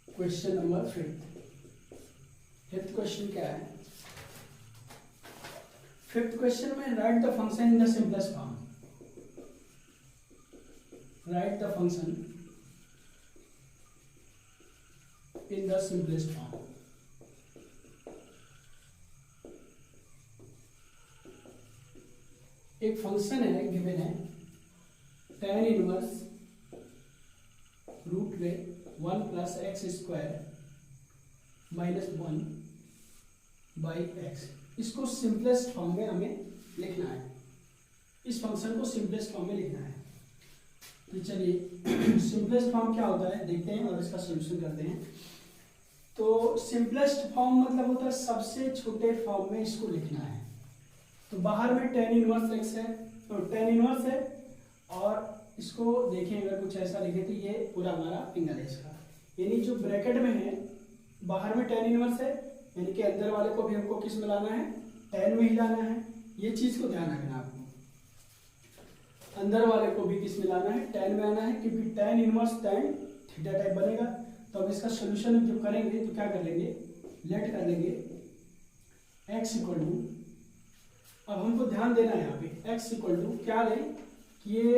क्वेश्चन नंबर 5th क्वेश्चन क्या है, 5th क्वेश्चन में right the function in the simplest form, right the function in the simplest form. एक फंक्शन है गिवन है tan इनवर्स रूट में 1 plus x square minus 1 by x, इसको simplest form में हमें लिखना है, इस फंक्शन को सिंपलेस्ट फॉर्म में लिखना है। तो चलिए सिंपलेस्ट फॉर्म क्या होता है देखते हैं और इसका सॉल्यूशन करते हैं। तो सिंपलेस्ट फॉर्म मतलब होता है सबसे छोटे फॉर्म में इसको लिखना है। तो बाहर में tan इनवर्स एक्स है, तो tan इनवर्स है, और इसको देखें अगर कुछ ऐसा लिखे तो ये पूरा हमारा फिंगर है इसका, यानी जो ब्रैकेट में है बाहर में tan इनवर्स है, यानी कि अंदर वाले को भी हमको किस में लाना है, tan में ही लाना है। ये चीज को ध्यान रखना आपको। अंदर वाले को भी किस में लाना है, tan में आना है, क्योंकि tan inverse tan theta type बनेगा। तो अब इसका सोल्यूशन जब करेंगे तो क्या कर लेंगे, लेट कर लेंगे x इक्वल टू, अब हमको ध्यान देना है यहाँ पे x इक्वल टू क्या लें कि ये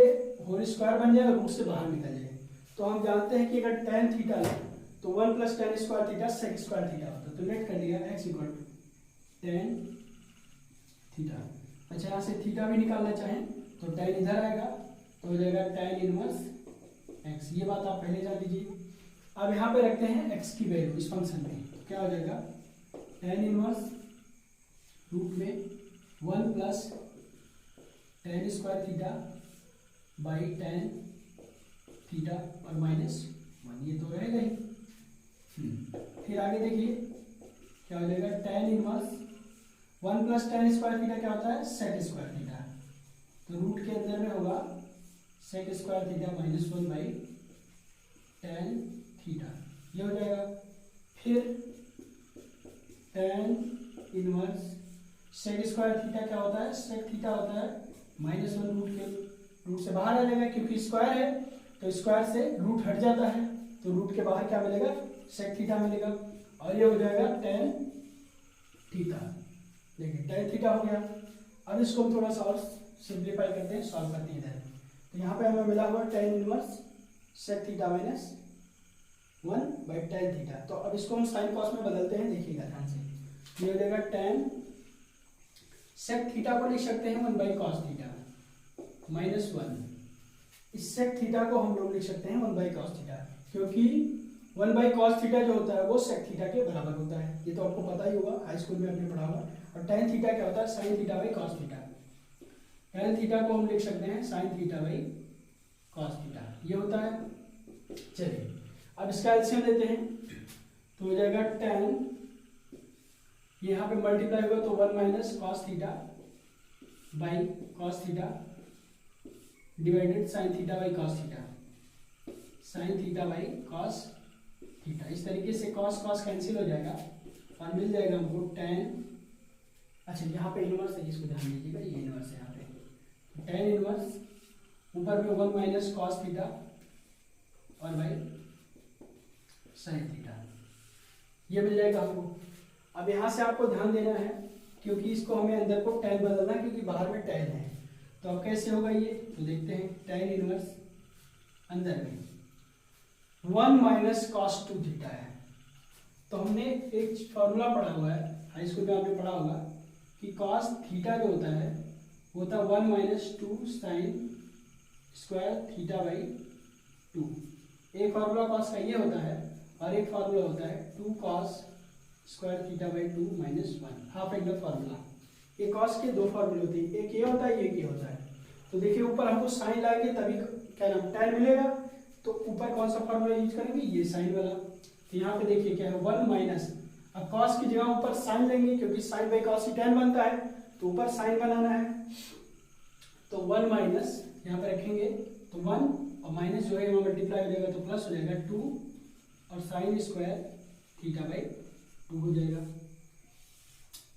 होल स्क्वायर बन जाएगा, रूट से बाहर निकल जाए। तो हम जानते हैं कि अगर tan थीटा लें तो 1 + tan square theta sec square theta होता है। तो लेट कर लिया x equal to tan theta. अच्छा यहाँ से थीटा भी निकालना चाहें तो tan इधर आएगा तो हो जाएगा tan इनवर्स x। ये बात आप पहले जान लीजिए। अब यहाँ पे रखते हैं x की वैल्यू इस फंक्शन में, तो क्या हो जाएगा tan इनवर्स रूट में 1 + tan square theta by tan theta और -1, ये तो रहेगा ही। फिर आगे देखिए क्या हो जाएगा tan inverse 1 + tan square theta क्या होता है, sec स्क्वायर थीटा। तो रूट के अंदर में होगा sec square theta -1 by tan theta, ये हो जाएगा। फिर tan inverse sec square theta क्या होता है, sec थीटा होता है -1, रूट से बाहर आ जाएगा क्योंकि स्क्वायर है, तो स्क्वायर से रूट हट जाता है, तो रूट के बाहर क्या मिलेगा, sec थीटा मिलेगा। और ये हो जाएगा tan थीटा। देखिए tan थीटा हो गया। अब इसको हम थोड़ा सा और सिंप्लीफाई करते हैं, सॉल्व करते हैं इधर। तो यहाँ पे हमें मिला हुआ tan inverse sec theta -1 by tan theta. तो अब इसको हम साइन कॉस में बदलते हैं, देखिएगा ध्यान से। ये हो जाएगा tan sec थीटा को लिख सकते हैं 1 बाई cos थीटा -1। इस sec थीटा को हम लोग लिख सकते हैं 1 बाई cos थीटा, क्योंकि 1 बाई cos थीटा जो होता है वो sec थीटा के बराबर होता है। ये तो आपको पता ही होगा, हाई स्कूल में आपने पढ़ा होगा। और tan थीटा क्या होता है, sin theta by cos theta. tan theta को हम लिख सकते हैं sin theta by cos theta, ये होता है। चलिए अब इसका एलसीएम लेते हैं, तो हो जाएगा tan, यहाँ पे मल्टीप्लाई होगा तो 1 - cos theta by cos theta divided sin theta by cos theta, sin theta by cos theta. इस तरीके से cos cos कैंसिल हो जाएगा और मिल जाएगा हमको tan। अच्छा यहाँ पे इनवर्स है, इसको ध्यान दीजिएगा, ये इनवर्स है यहाँ पे। tan इनवर्स ऊपर में 1 - cos थीटा और बाई sin थीटा, ये मिल जाएगा हमको। अब यहाँ से आपको ध्यान देना है क्योंकि इसको हमें अंदर को tan बदलना है, क्योंकि बाहर में tan है। तो अब कैसे होगा ये, तो देखते हैं। tan इनवर्स अंदर में 1 - cos 2 थीटा है। तो हमने एक फॉर्मूला पढ़ा हुआ है, हाई स्कूल में आपने पढ़ा होगा कि cos थीटा जो होता है वो होता है 1 - 2 sin स्क्वायर थीटा बाई 2। एक फार्मूला cos का ये होता है और एक फार्मूला होता है 2 cos square theta by 2 -1, half angle formula. ये cos के दो फार्मूले होते हैं, एक ये होता है एक ये होता है। तो देखिए ऊपर हमको साइन लाएंगे तभी क्या नाम tan मिलेगा, तो ऊपर कौन सा फार्मूला यूज करेंगे, ये साइन वाला। तो यहाँ पे देखिए क्या है 1 - अब cos की जगह ऊपर साइन लेंगे क्योंकि साइन बाई cos ही tan बनता है, तो ऊपर साइन बनाना है। तो 1 - यहाँ पे रखेंगे तो 1 और माइनस जो है मल्टीप्लाई हो जाएगा तो प्लस हो जाएगा 2 और साइन स्क्वायर थीटा बाई 2 हो जाएगा।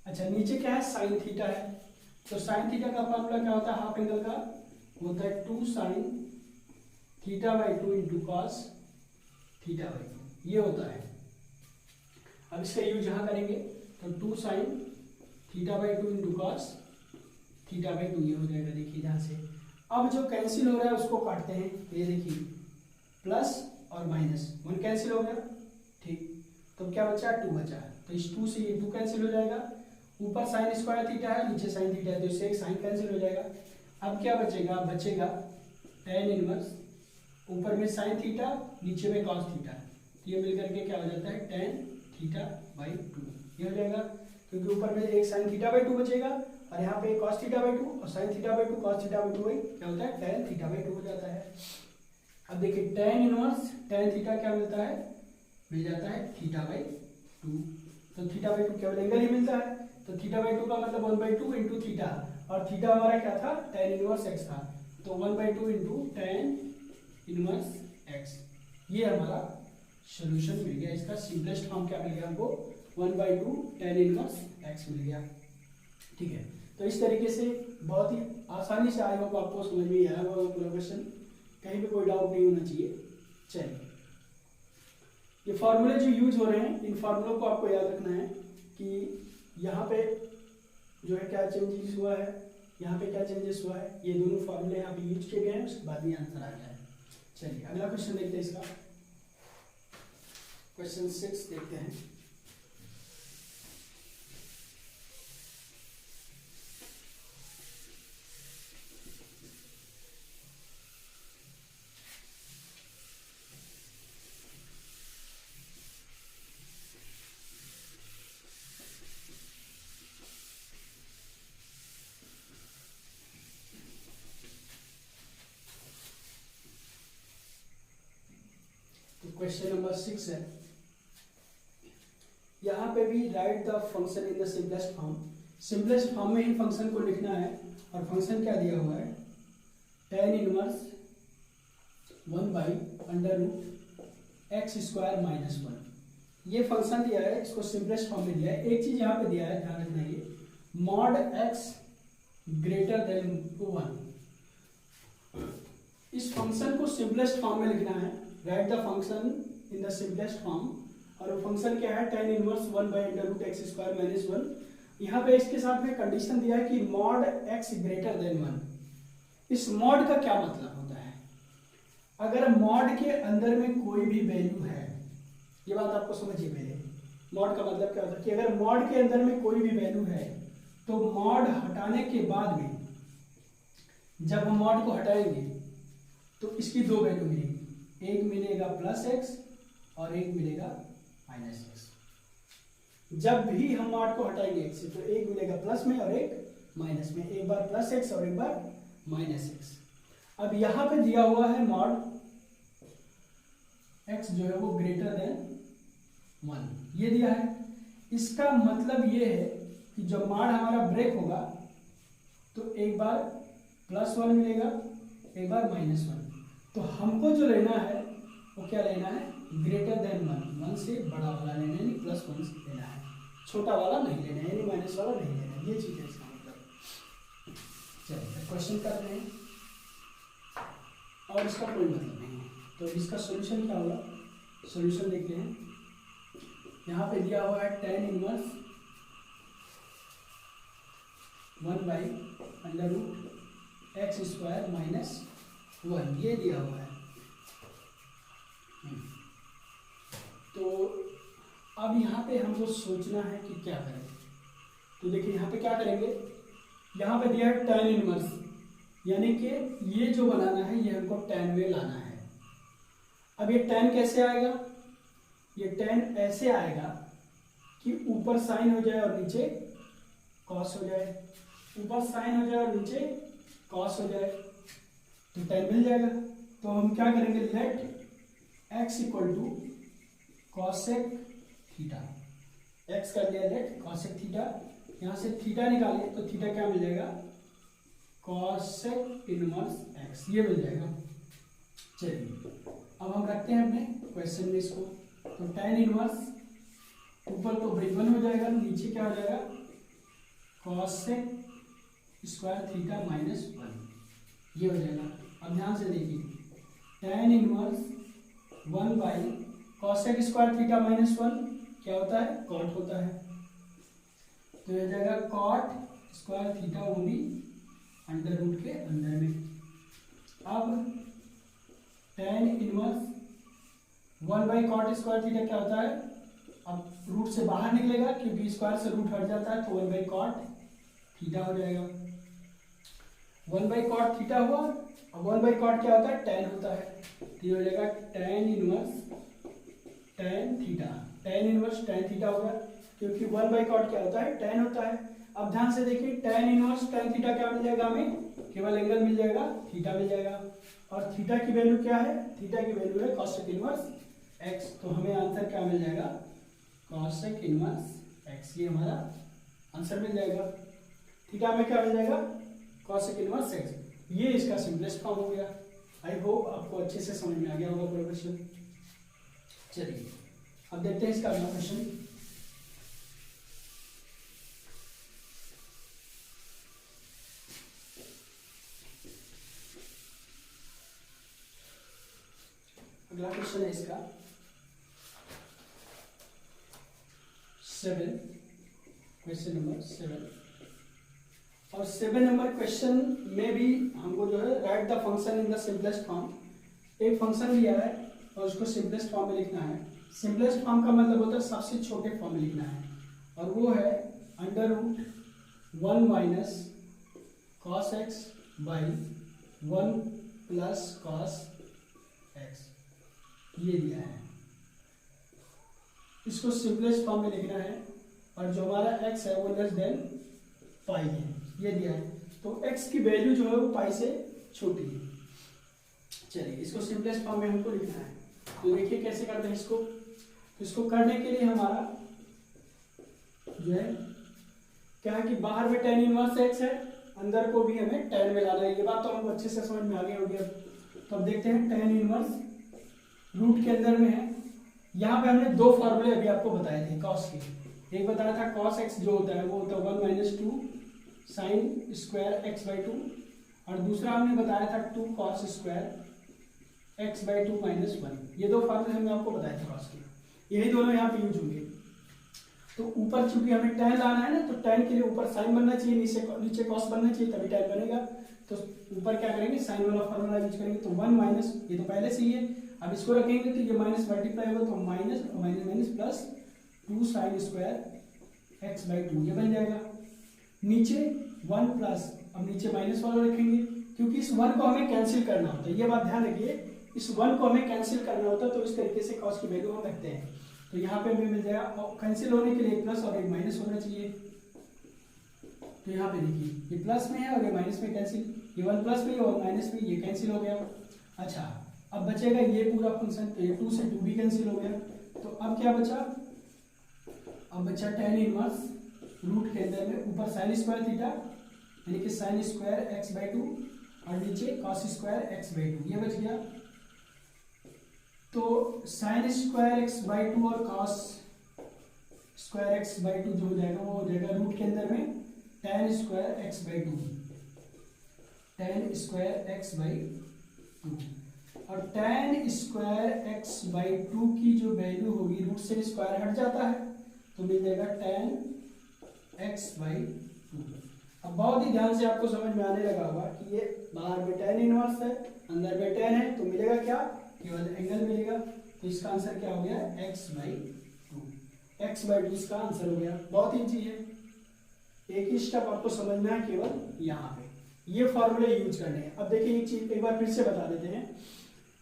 अच्छा नीचे क्या है, साइन थीटा है। तो साइन थीटा का फॉर्मूला क्या होता है, हाफ एंगल का होता है 2 sign theta by 2 into cos theta by 2, ये होता है। अब इसका यूज यहाँ करेंगे तो 2 sign theta by 2 into cos theta by 2, ये हो जाएगा। देखिए ध्यान से, अब जो कैंसिल हो रहा है उसको काटते हैं। ये देखिए प्लस और माइनस 1 कैंसिल हो गया, ठीक। तो क्या बचा, 2 बचा। तो इस 2 से ये 2 कैंसिल हो जाएगा। ऊपर साइन स्क्वायर थीटा है, नीचे साइन थीटा है, तो इससे एक साइन कैंसिल हो जाएगा। अब क्या बचेगा, बचेगा tan इनवर्स, ऊपर में साइन थीटा नीचे में कॉस थीटा, तो ये मिलकर के क्या हो जाता है tan थीटा बाई 2, ये हो जाएगा। क्योंकि ऊपर में एक साइन थीटा बाई 2 बचेगा और यहाँ पे cos थीटा बाई 2 और sign theta by 2 cos theta by 2 क्या होता है, tan थीटा बाई 2 हो जाता है। अब देखिए tan इनवर्स tan थीटा क्या मिलता है, मिल जाता है थीटा बाई 2। तो थीटा बाई 2 केवल एंगल ही मिलता है, तो थीटा बाई 2 का मतलब 1/2 इंटू थीटा, और थीटा हमारा क्या था, tan इनवर्स x था, तो 1/2 इंटू tan इनवर्स x, ये हमारा सोल्यूशन मिल गया। इसका सिंपलेस्ट फॉर्म क्या मिल गया हमको, 1/2 tan इनवर्स x मिल गया। ठीक है, तो इस तरीके से बहुत ही आसानी से आई होप आपको समझ में आया होगा पूरा क्वेश्चन, कहीं पे कोई डाउट नहीं होना चाहिए। चलिए, ये फॉर्मूले जो यूज हो रहे हैं इन फॉर्मूलों को आपको याद रखना है कि यहाँ पे जो है क्या चेंजेस हुआ है, यहाँ पे क्या चेंजेस हुआ है, ये दोनों फॉर्मूले यहाँ पे यूज किए गए हैं, उसके बाद में आंसर आ गया है। चलिए अगला क्वेश्चन देखते हैं इसका, क्वेश्चन 6 देखते हैं। क्वेश्चन नंबर 6 है, यहाँ पे भी right the function in the simplest form. Simplest form में इन फंक्शन को लिखना है, और फंक्शन क्या दिया हुआ है, tan इनवर्स 1/√x² - 1। ये फंक्शन दिया है, इसको सिंपलेस्ट फॉर्म में दिया है। एक चीज यहाँ पे दिया है, ध्यान रखना, ये mod x greater than 1। इस फंक्शन को सिंपलेस्ट फॉर्म में लिखना है, write the function in the simplest form, और वो फंक्शन क्या है, tan इनवर्स 1/√x² - 1। यहाँ पे इसके साथ में कंडीशन दिया है कि mod x greater than 1। इस mod का क्या मतलब होता है, अगर mod के अंदर में कोई भी वैल्यू है, ये बात आपको समझिए पहले, mod का मतलब क्या होता है कि अगर mod के अंदर में कोई भी वैल्यू है तो mod हटाने के बाद में जब हम mod को हटाएंगे तो इसकी दो वैल्यू मिलेगी, एक मिलेगा +x और एक मिलेगा -x। जब भी हम mod को हटाएंगे x से तो एक मिलेगा प्लस में और एक माइनस में, एक बार +x और एक बार -x। अब यहां पे दिया हुआ है mod x जो है वो ग्रेटर देन 1, ये दिया है। इसका मतलब ये है कि जब mod हमारा ब्रेक होगा तो एक बार +1 मिलेगा, एक बार -1। तो हमको जो लेना है वो क्या लेना है, ग्रेटर देन 1 से बड़ा वाला लेना है, यानी +1 से लेना है, छोटा वाला नहीं लेना है, यानी माइनस वाला नहीं लेना है। ये चीज है इसका मतलब। चलिए क्वेश्चन कर रहे हैं और इसका कोई मतलब नहीं है, तो इसका सोल्यूशन क्या होगा, सोल्यूशन देखते हैं। यहाँ पे दिया हुआ है tan इनवर्स 1/√x² - 1, ये दिया हुआ है। तो अब यहाँ पे हमको सोचना है कि क्या करें। तो देखिए यहाँ पे क्या करेंगे, यहाँ पे दिया है tan इनवर्स, यानी कि ये जो बनाना है ये हमको tan में लाना है। अब ये tan कैसे आएगा, ये tan ऐसे आएगा कि ऊपर साइन हो जाए और नीचे कॉस हो जाए, ऊपर साइन हो जाए और नीचे कॉस हो जाए, तो tan मिल जाएगा। तो हम क्या करेंगे, let x = cosec theta, x कर दिया लेट cosec थीटा, यहाँ से थीटा निकालें तो थीटा क्या मिल जाएगा, cosec इनवर्स x, ये मिल जाएगा। चलिए अब हम रखते हैं अपने क्वेश्चन में इसको, तो tan इनवर्स ऊपर तो ब्रेक 1 हो जाएगा, नीचे क्या हो जाएगा, cosec² थीटा - 1, ये हो जाएगा। अब ध्यान से देखिए, tan इनवर्स 1/cosec² थीटा - 1 क्या होता है, cot होता है, तो ये हो जाएगा cot² थीटा, वो भी अंडर रूट के अंदर में। अब tan इनवर्स 1/cot² थीटा क्या होता है, अब रूट से बाहर निकलेगा क्योंकि स्क्वायर से रूट हट जाता है, तो 1/cot थीटा हो जाएगा। 1/cot थीटा हुआ, अब 1/cot क्या होता है, tan होता है, तो ये हो जाएगा tan inverse tan theta, tan inverse tan theta होगा, क्योंकि 1/cot क्या होता है, tan होता है। अब ध्यान से देखिए, tan इनवर्स tan थीटा क्या मिल जाएगा हमें, केवल एंगल मिल जाएगा, थीटा मिल जाएगा, और थीटा की वैल्यू क्या है, थीटा की वैल्यू है cosec इनवर्स x, तो हमें आंसर क्या मिल जाएगा, cosec इनवर्स x, ये हमारा आंसर मिल जाएगा। थीटा में क्या मिल जाएगा, cosec इनवर्स x, ये इसका सिंपलेस्ट फॉर्म हो गया। आई होप आपको अच्छे से समझ में आ गया होगा पूरा क्वेश्चन। चलिए अब देखते हैं इसका अगला क्वेश्चन। अगला क्वेश्चन है इसका 7, क्वेश्चन नंबर 7। और 7 नंबर क्वेश्चन में भी हमको जो है write the function in the simplest form, एक फंक्शन दिया है और उसको सिंपलेस्ट फॉर्म में लिखना है। सिंपलेस्ट फॉर्म का मतलब होता है सबसे छोटे फॉर्म में लिखना है, और वो है √1 minus cos x by 1 plus cos x, ये दिया है। इसको सिंपलेस्ट फॉर्म में लिखना है, और जो हमारा x है वो लेस देन पाई है, ये दिया है। तो x की वैल्यू जो है वो पाई से छोटी है। चलिए इसको सिंपलेस्ट फॉर्म में हमको लिखना है, तो देखिए कैसे करते हैं इसको। तो इसको करने के लिए हमारा जो है क्या है कि बाहर में tan इनवर्स x है, अंदर को भी हमें tan में लाना है। ये बात तो हमको अच्छे से समझ में आ गई होगी। तो अब देखते हैं tan इनवर्स रूट के अंदर में है। यहाँ पे हमने दो फॉर्मूले अभी आपको बताए थे cos के। एक बताया था cos x जो होता है वो होता है 1 minus 2 sine square x by 2, और दूसरा हमने बताया था 2 cos square x by 2 minus 1। ये दो फॉर्मूले हमने आपको बताए थे cos के, यही दोनों यहाँ पे यूज होंगे। तो ऊपर चूंकि हमें tan लाना है ना, तो tan के लिए ऊपर साइन बनना चाहिए, नीचे cos बनना चाहिए, तभी tan बनेगा। तो ऊपर क्या करेंगे, साइन वाला फॉर्मूला यूज करेंगे। तो 1 माइनस, ये तो पहले से ही है, अब इसको रखेंगे तो ये माइनस मल्टीप्लाई होगा, तो minus minus minus plus 2 sine square x by 2, ये बन जाएगा। नीचे 1 प्लस, अब नीचे माइनस वाला रखेंगे क्योंकि इस 1 को हमें कैंसिल करना होता है। ये बात ध्यान रखिए, इस 1 को हमें कैंसिल करना होता है, तो इस तरीके से cos की वैल्यू हम रखते हैं। तो यहाँ पे हमें मिल जाएगा, और कैंसिल होने के लिए एक प्लस और एक माइनस होना चाहिए। तो यहाँ पे देखिए ये प्लस में है और ये माइनस में कैंसिल, ये 1 प्लस में और माइनस में, ये कैंसिल हो गया। अच्छा अब बचेगा ये पूरा फंक्शन, तो ये 2 से 2 भी कैंसिल हो गया। तो अब क्या बचा, अब बचा tan इनवर्स रूट के अंदर में ऊपर साइन स्क्वायर थीटा यानी कि साइन स्क्वायर x बाई 2 और नीचे cos स्क्वायर x बाई 2, ये बच गया। तो साइन स्क्वायर x बाई 2 और cos स्क्वायर x बाई 2 जो हो जाएगा वो हो जाएगा रूट के अंदर में tan square x by 2, tan square x by 2, और tan स्क्वायर x बाई 2 की जो वैल्यू होगी, रूट से स्क्वायर हट जाता है तो मिल जाएगा tan x बाई 2। अब बहुत ही ध्यान से आपको समझ में आने लगा होगा कि ये बाहर में tan इनवर्स है, अंदर में tan है, तो मिलेगा क्या, केवल एंगल मिलेगा। तो इसका आंसर क्या हो गया, x बाई 2, x बाई 2 इसका आंसर हो गया। बहुत ईजी है, एक ही स्टेप आपको समझना है केवल यहाँ पे, ये फॉर्मूले यूज करने हैं। अब देखिए एक चीज एक बार फिर से बता देते हैं,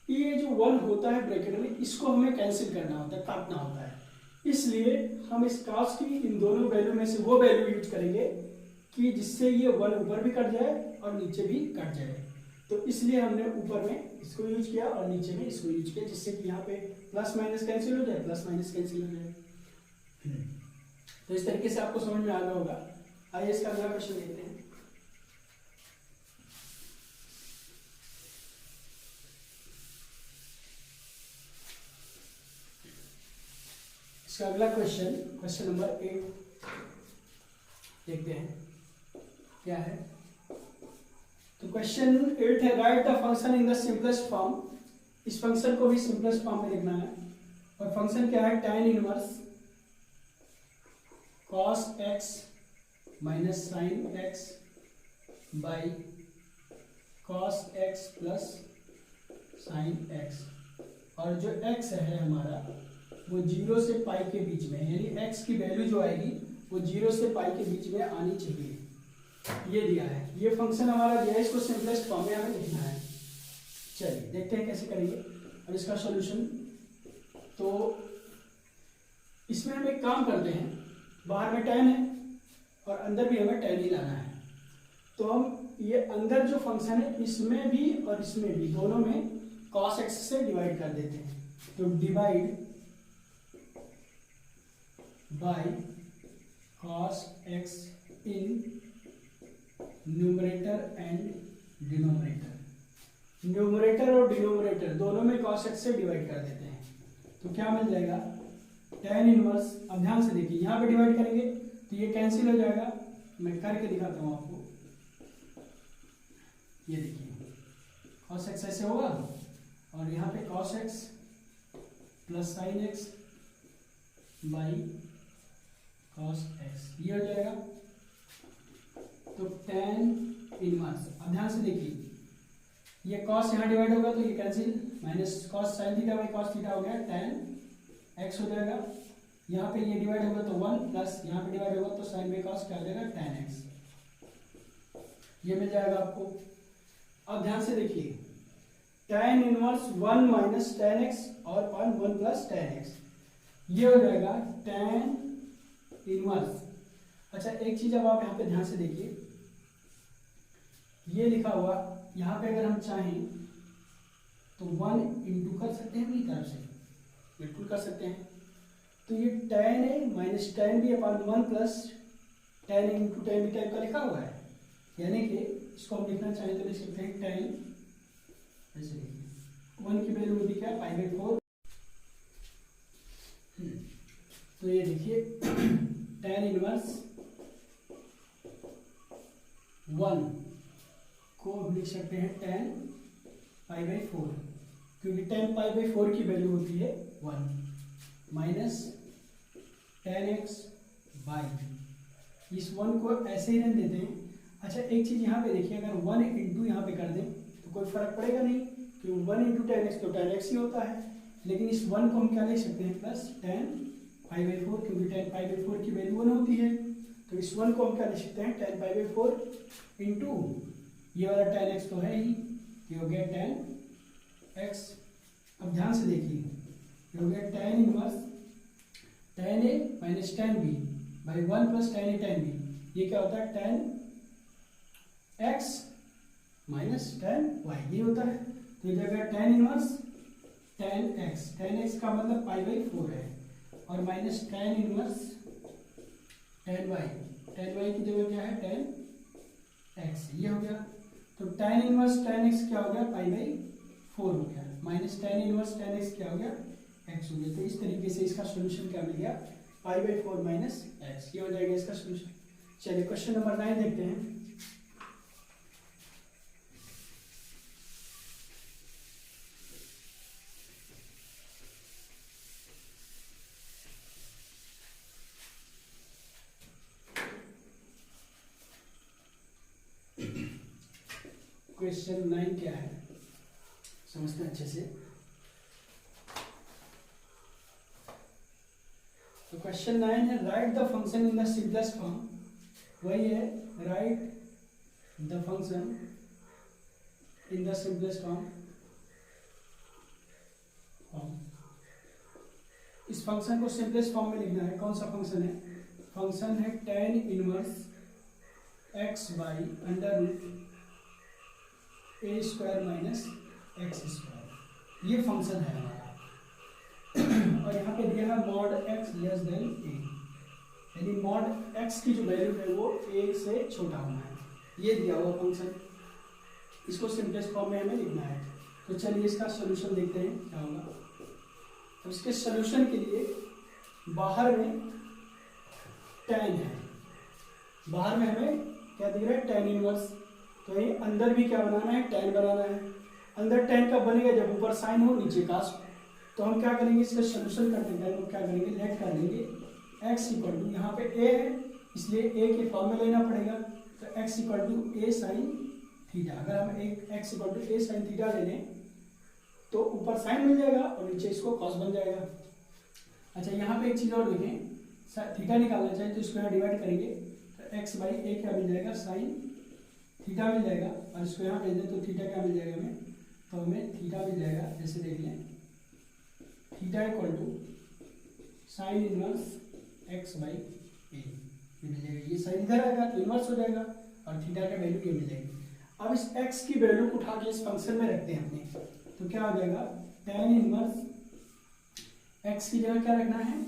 ये जो 1 होता है ब्रैकेट में, इसको हमें कैंसिल करना होता है, काटना होता है। इसलिए हम इस cos की इन दोनों वैल्यू में से वो वैल्यू यूज करेंगे कि जिससे ये 1 ऊपर भी कट जाए और नीचे भी कट जाए। तो इसलिए हमने ऊपर में इसको यूज किया और नीचे में इसको यूज किया, जिससे कि यहाँ पे प्लस माइनस कैंसिल हो जाए, प्लस माइनस कैंसिल हो जाए। तो इस तरीके से आपको समझ में आ गया होगा। आइए इसका अगला क्वेश्चन देखते हैं। इसका अगला क्वेश्चन, क्वेश्चन नंबर 8 देखते हैं क्या है। तो क्वेश्चन 8 है, write the function in the simplest form. इस फंक्शन को भी सिंपलेस्ट फॉर्म में लिखना है, और फंक्शन क्या है, tan inverse cos x minus sine x by cos x plus sine x। और जो x है हमारा वो 0 से पाई के बीच में, यानी x की वैल्यू जो आएगी वो 0 से पाई के बीच में आनी चाहिए, ये दिया है। ये फंक्शन हमारा दिया है, इसको सिंपलेस्ट फॉर्म में हमें लिखना है। चलिए देखते हैं कैसे करेंगे अब इसका सॉल्यूशन। तो इसमें हम एक काम करते हैं, बाहर में tan है और अंदर भी हमें tan ही लाना है। तो हम ये अंदर जो फंक्शन है इसमें भी और इसमें भी, दोनों में cos x से डिवाइड कर देते हैं। तो divide by cos x in numerator and denominator. Numerator और डिनोमिनेटर दोनों में cos x से डिवाइड कर देते हैं। तो क्या मिल जाएगा, tan इनवर्स। अब ध्यान से देखिए, यहाँ पे डिवाइड करेंगे तो ये कैंसिल हो जाएगा। मैं करके दिखाता हूँ आपको, ये देखिए cos x ऐसे होगा और यहाँ पे cos x plus sine x by cos x, ये हो जाएगा। तो टेन इनवर्स, अब ध्यान से देखिए, ये कॉस यहाँ डिवाइड होगा तो ये cancel, minus cos sine theta by cos theta हो गया टेन एक्स हो जाएगा। यहाँ पे ये डिवाइड होगा तो 1 प्लस यहाँ पे डिवाइड होगा तो साइन बाई कॉस क्या हो जाएगा टेन एक्स, ये मिल जाएगा आपको। अब ध्यान से देखिए, tan inverse 1 minus ten x और 1 प्लस टेन एक्स, ये हो जाएगा टेन इनवर्स। अच्छा एक चीज अब आप यहाँ पे ध्यान से देखिए, ये लिखा हुआ यहाँ पे अगर हम चाहें तो 1 इंटू कर सकते हैं अपनी तरफ से, बिल्कुल कर सकते हैं। तो ये टेन है minus tan b upon 1 plus tan into tan b type का लिखा हुआ है, यानी कि इसको हम लिखना चाहें तो लिख सकते हैं टेन, ऐसे लिखिए 1 की वैल्यू होगी क्या पाई बाई 4। तो ये देखिए टेन इनवर्स 1 को हम लिख सकते हैं टेन पाई बाई 4, क्योंकि टेन पाई बाई 4 की वैल्यू होती है 1 माइनस टेन एक्स बाई, इस 1 को ऐसे ही रहने देते हैं। अच्छा एक चीज यहाँ पे देखिए, अगर 1 इंटू यहाँ पे कर दें तो कोई फर्क पड़ेगा नहीं, क्योंकि 1 इंटू टेन एक्स तो टेन एक्स ही होता है, लेकिन इस 1 को हम क्या लिख सकते हैं प्लस टेन पाई बाई 4, क्योंकि टेन पाई बाई 4 की वैल्यू 1 होती है। तो इस 1 को हम क्या लिख सकते हैं टेन पाई बाई 4 इंटू ये वाला टेन एक्स तो है ही, ये हो गया टेन एक्स। अब ध्यान से देखिए, ये हो गया tan inverse tan a minus tan b by 1 plus tan a tan b, ये क्या होता है tan x minus tan y, ये होता है। तो ये जगह टेन इनवर्स टेन एक्स का मतलब पाई बाई 4 है, और minus tan inverse tan y की जगह क्या है टेन एक्स, ये हो गया। तो टेन इनवर्स टेन एक्स क्या हो गया पाई बाई 4 हो गया, minus tan inverse ten x क्या हो गया एक्स हो गया। तो इस तरीके से इसका सोल्यूशन क्या मिल गया पाई बाई 4 माइनस एक्स, ये हो जाएगा इसका सोल्यूशन। चलिए क्वेश्चन नंबर 9 देखते हैं। क्वेश्चन 9 क्या है समझते हैं अच्छे से। तो क्वेश्चन 9 है write the function in the simplest form, वही है write the function in the simplest form. इस फंक्शन को सिंपलेस्ट फॉर्म में लिखना है। कौन सा फंक्शन है? फंक्शन है tan inverse x by under root a square minus x square, ये फंक्शन है हमारा। और यहाँ पे दिया है mod x less than a, यानी मॉड एक्स की जो वैल्यू है वो ए से छोटा होना है, ये दिया हुआ फंक्शन। इसको सिंपलेस्ट फॉर्म में हमें लिखना है। तो चलिए इसका सोल्यूशन देखते हैं क्या होगा। तो इसके सोल्यूशन के लिए बाहर में टेन है, बाहर में हमें क्या दिख रहा है टेन इनवर्स, तो ये अंदर भी क्या बनाना है टेन बनाना है। अंदर टेन कब बनेगा? जब ऊपर साइन हो नीचे कास। तो हम क्या करेंगे इसका सोल्यूशन करते हैं, तो क्या करेंगे लेट कर लेंगे x इक्वल टू, यहाँ पे a है इसलिए a के फॉर्म में लेना पड़ेगा, तो x equal to a sine theta. अगर हम एक x equal to a sine theta ले लें तो ऊपर साइन मिल जाएगा और नीचे इसको कॉस बन जाएगा। अच्छा यहाँ पे एक चीज और देखें, थीटा निकालना चाहिए तो इसको यहाँ डिवाइड करेंगे तो x बाई a क्या मिल जाएगा साइन थीटा मिल जाएगा, और इसको यहाँ भेज दें तो थीटा क्या मिल जाएगा हमें, तो हमें थीटा मिल जाएगा। जैसे देख लें theta equal to sine inverse x by a, ये मिल जाएगा। ये साइन इधर आएगा तो इनवर्स हो जाएगा और थीटा का वैल्यू ये मिल जाएगी। अब इस x की वैल्यू को उठा के इस फंक्शन में रखते हैं अपने, तो क्या हो जाएगा टेन इनवर्स x की जगह क्या रखना है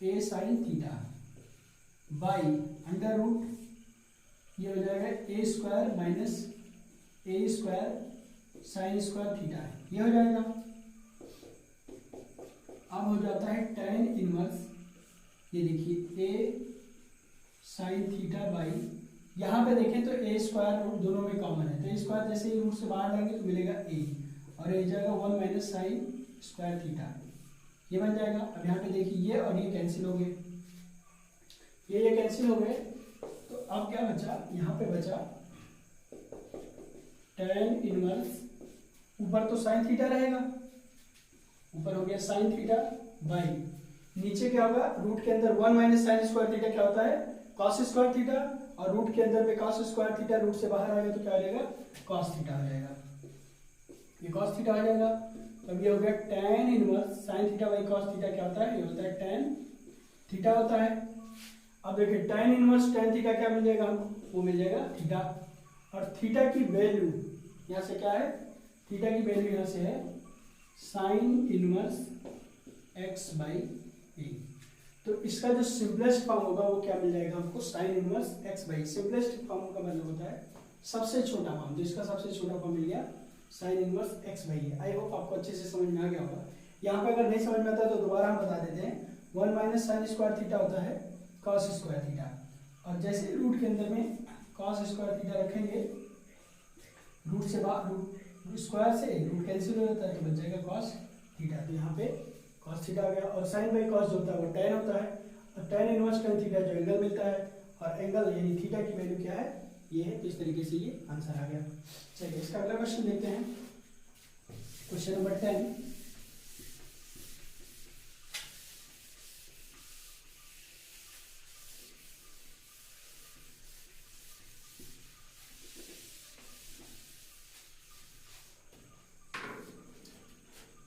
a sine theta by under root, ये हो जाएगा a square minus a square sine square theta, ये हो जाएगा। अब हो जाता है टेन इनवर्स, ये देखिए ए साइन थीटा बाई, यहाँ पे देखें तो ए स्क्वायर रूट दोनों में कॉमन है, तो ए स्क्वायर जैसे ही रूट से बाहर लाएंगे तो मिलेगा ए, और ए जाएगा 1 माइनस साइन स्क्वायर थीटा, ये बन जाएगा। अब यहाँ पे देखिए ये और ये कैंसिल हो गए, ये कैंसिल हो गए। तो अब क्या बचा, यहाँ पे बचा tan इनवर्स, ऊपर तो साइन थीटा रहेगा, ऊपर हो गया साइन थीटा बाई नीचे क्या होगा, रूट के अंदर 1 माइनस साइन स्क्वायर थीटा क्या होता है कॉस स्क्वायर थीटा, और रूट के अंदर में कॉस स्क्वायर थीटा रूट से बाहर आएगा तो क्या हो जाएगा कॉस थीटा हो जाएगा, ये कॉस थीटा हो जाएगा। अब ये हो गया tan inverse sine theta by cos theta क्या होता है, ये होता है tan थीटा होता है। अब देखिए tan इनवर्स tan थीटा क्या मिल जाएगा हमको, वो मिल जाएगा थीटा, और थीटा की वैल्यू यहाँ से क्या है, थीटा की वैल्यू यहाँ से है साइन इनवर्स x बाई ए। तो इसका जो सिंपलेस्ट फॉर्म होगा वो क्या मिल जाएगा हमको, sine inverse x by. Simplest form का मतलब होता है सबसे छोटा फॉर्म, तो इसका सबसे छोटा फॉर्म मिल गया sine inverse x by A. I hope आपको अच्छे से समझ में आ गया होगा। यहाँ पे अगर नहीं समझ में आता तो दोबारा हम बता देते हैं, 1 माइनस साइन स्क्वायर थीटा होता है कॉस स्क्वायर थीटा, और जैसे रूट के अंदर में कॉस स्क्वायर थीटा रखेंगे, रूट से रूट स्क्वायर से रूट कैंसिल हो जाता है तो बच जाएगा कॉस थीटा। तो यहाँ पे कॉस थीटा आ गया, और साइन बाई कॉस जो होता है वो tan होता है, और tan इनवर्स tan थीटा जो एंगल मिलता है, और एंगल यानी थीटा की वैल्यू क्या है ये है। इस तरीके से ये आंसर आ गया। चलिए इसका अगला क्वेश्चन देखते हैं, क्वेश्चन नंबर 10।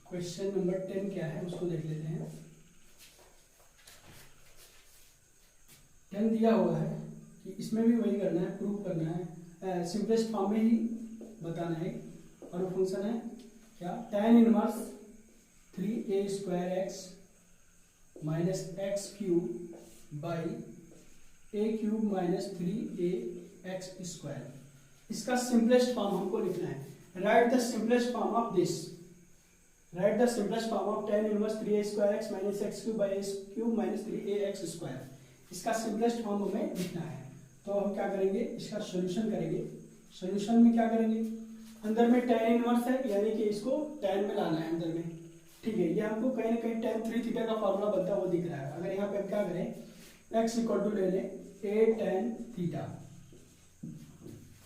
क्वेश्चन नंबर 10 क्या है उसको देख लेते हैं। 10 दिया हुआ है कि इसमें भी वही करना है, प्रूव करना है, सिंपलेस्ट फॉर्म में ही बताना है, और वो फंक्शन है क्या, tan inverse 3a square x minus x cube by a cube minus 3a x square. इसका सिंपलेस्ट फॉर्म हमको लिखना है। Write the simplest form of this, right the simplest form of tan inverse 3a square x minus x cube by a cube minus 3ax square. इसका simplest form हमें लिखना है। तो हम क्या करेंगे, इसका सॉल्यूशन करेंगे। सॉल्यूशन में क्या करेंगे, अंदर में tan इनवर्स है यानी कि इसको tan में लाना है अंदर में, ठीक है। ये हमको कहीं ना कहीं tan 3 थीटा का फॉर्मूला बनता है वो दिख रहा है। अगर यहाँ पे हम क्या करें, x इक्वल टू ले लें a tan थीटा।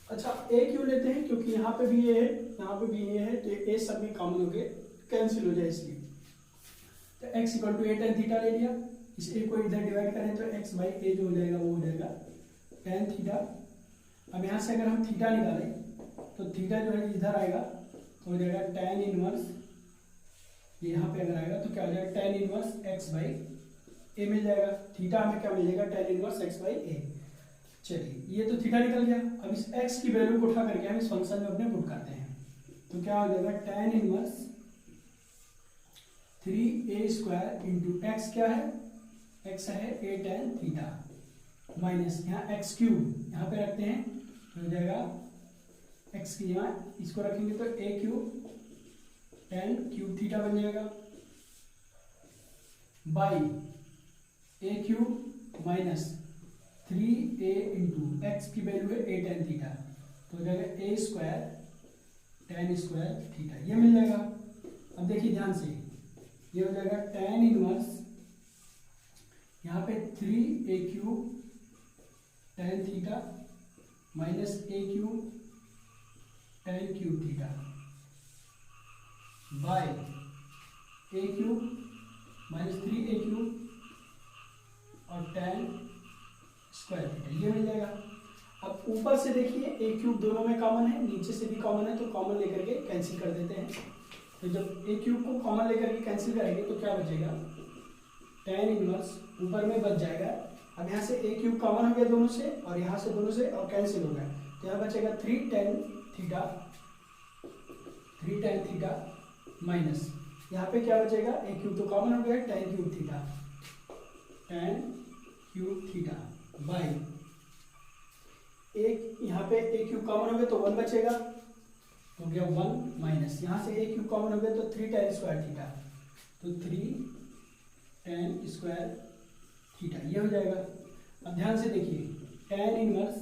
अच्छा a क्यों लेते हैं, क्योंकि यहाँ पे भी ये है यहाँ पे भी ये है, तो a सब भी कॉमन हो गए कैंसिल हो जाए इसलिए। तो x equal to a tan theta ले लिया, इस a को इधर डिवाइड करें तो x बाई a जो हो जाएगा वो हो जाएगा tan थीटा। अब यहाँ से अगर हम थीटा निकालें तो थीटा जो है इधर आएगा तो हो जाएगा tan इनवर्स, ये यहाँ पे अगर आएगा तो क्या हो जाएगा tan inverse x by a मिल जाएगा। थीटा हमें क्या मिल जाएगा, tan inverse x by a। चलिए ये तो थीटा निकल गया। अब इस x की वैल्यू को उठा करके हम इस फंक्शन में अपने पुट करते हैं, तो क्या हो जाएगा tan inverse 3a square into x क्या है, x है a tan थीटा माइनस यहाँ एक्स क्यूब यहाँ पे रखते हैं तो हो जाएगा x की यहाँ इसको रखेंगे तो a cube tan cube theta बन जाएगा by a cube minus 3a into x की वैल्यू है a tan थीटा तो हो जाएगा a square tan square theta, ये मिल जाएगा। अब देखिए ध्यान से, ये हो जाएगा tan इनवर्स यहाँ पे 3a cube tan theta minus a cube tan cube theta by a cube minus 3a cube और tan स्क्वायर थीटा, ये मिल जाएगा। अब ऊपर से देखिए a क्यूब दोनों में कॉमन है, नीचे से भी कॉमन है, तो कॉमन लेकर के कैंसिल कर देते हैं। तो जब a क्यूब को कॉमन लेकर के कैंसिल करेंगे तो क्या बचेगा, tan इनवर्स ऊपर में बच जाएगा। अब यहाँ से a क्यूब कॉमन हो गया दोनों से, और यहाँ से दोनों से और कैंसिल हो गया, तो यहाँ बचेगा 3 tan थीटा माइनस यहाँ पे क्या बचेगा, a क्यूब तो कॉमन हो गया tan क्यूब थीटा बाई एक यहाँ पे a क्यूब कॉमन हो गया तो 1 बचेगा, हो गया 1 माइनस यहाँ से a क्यूब कॉमन हो गया तो 3 tan स्क्वायर थीटा, तो 3 tan स्क्वायर थीटा ये हो जाएगा। अब ध्यान से देखिए tan इनवर्स,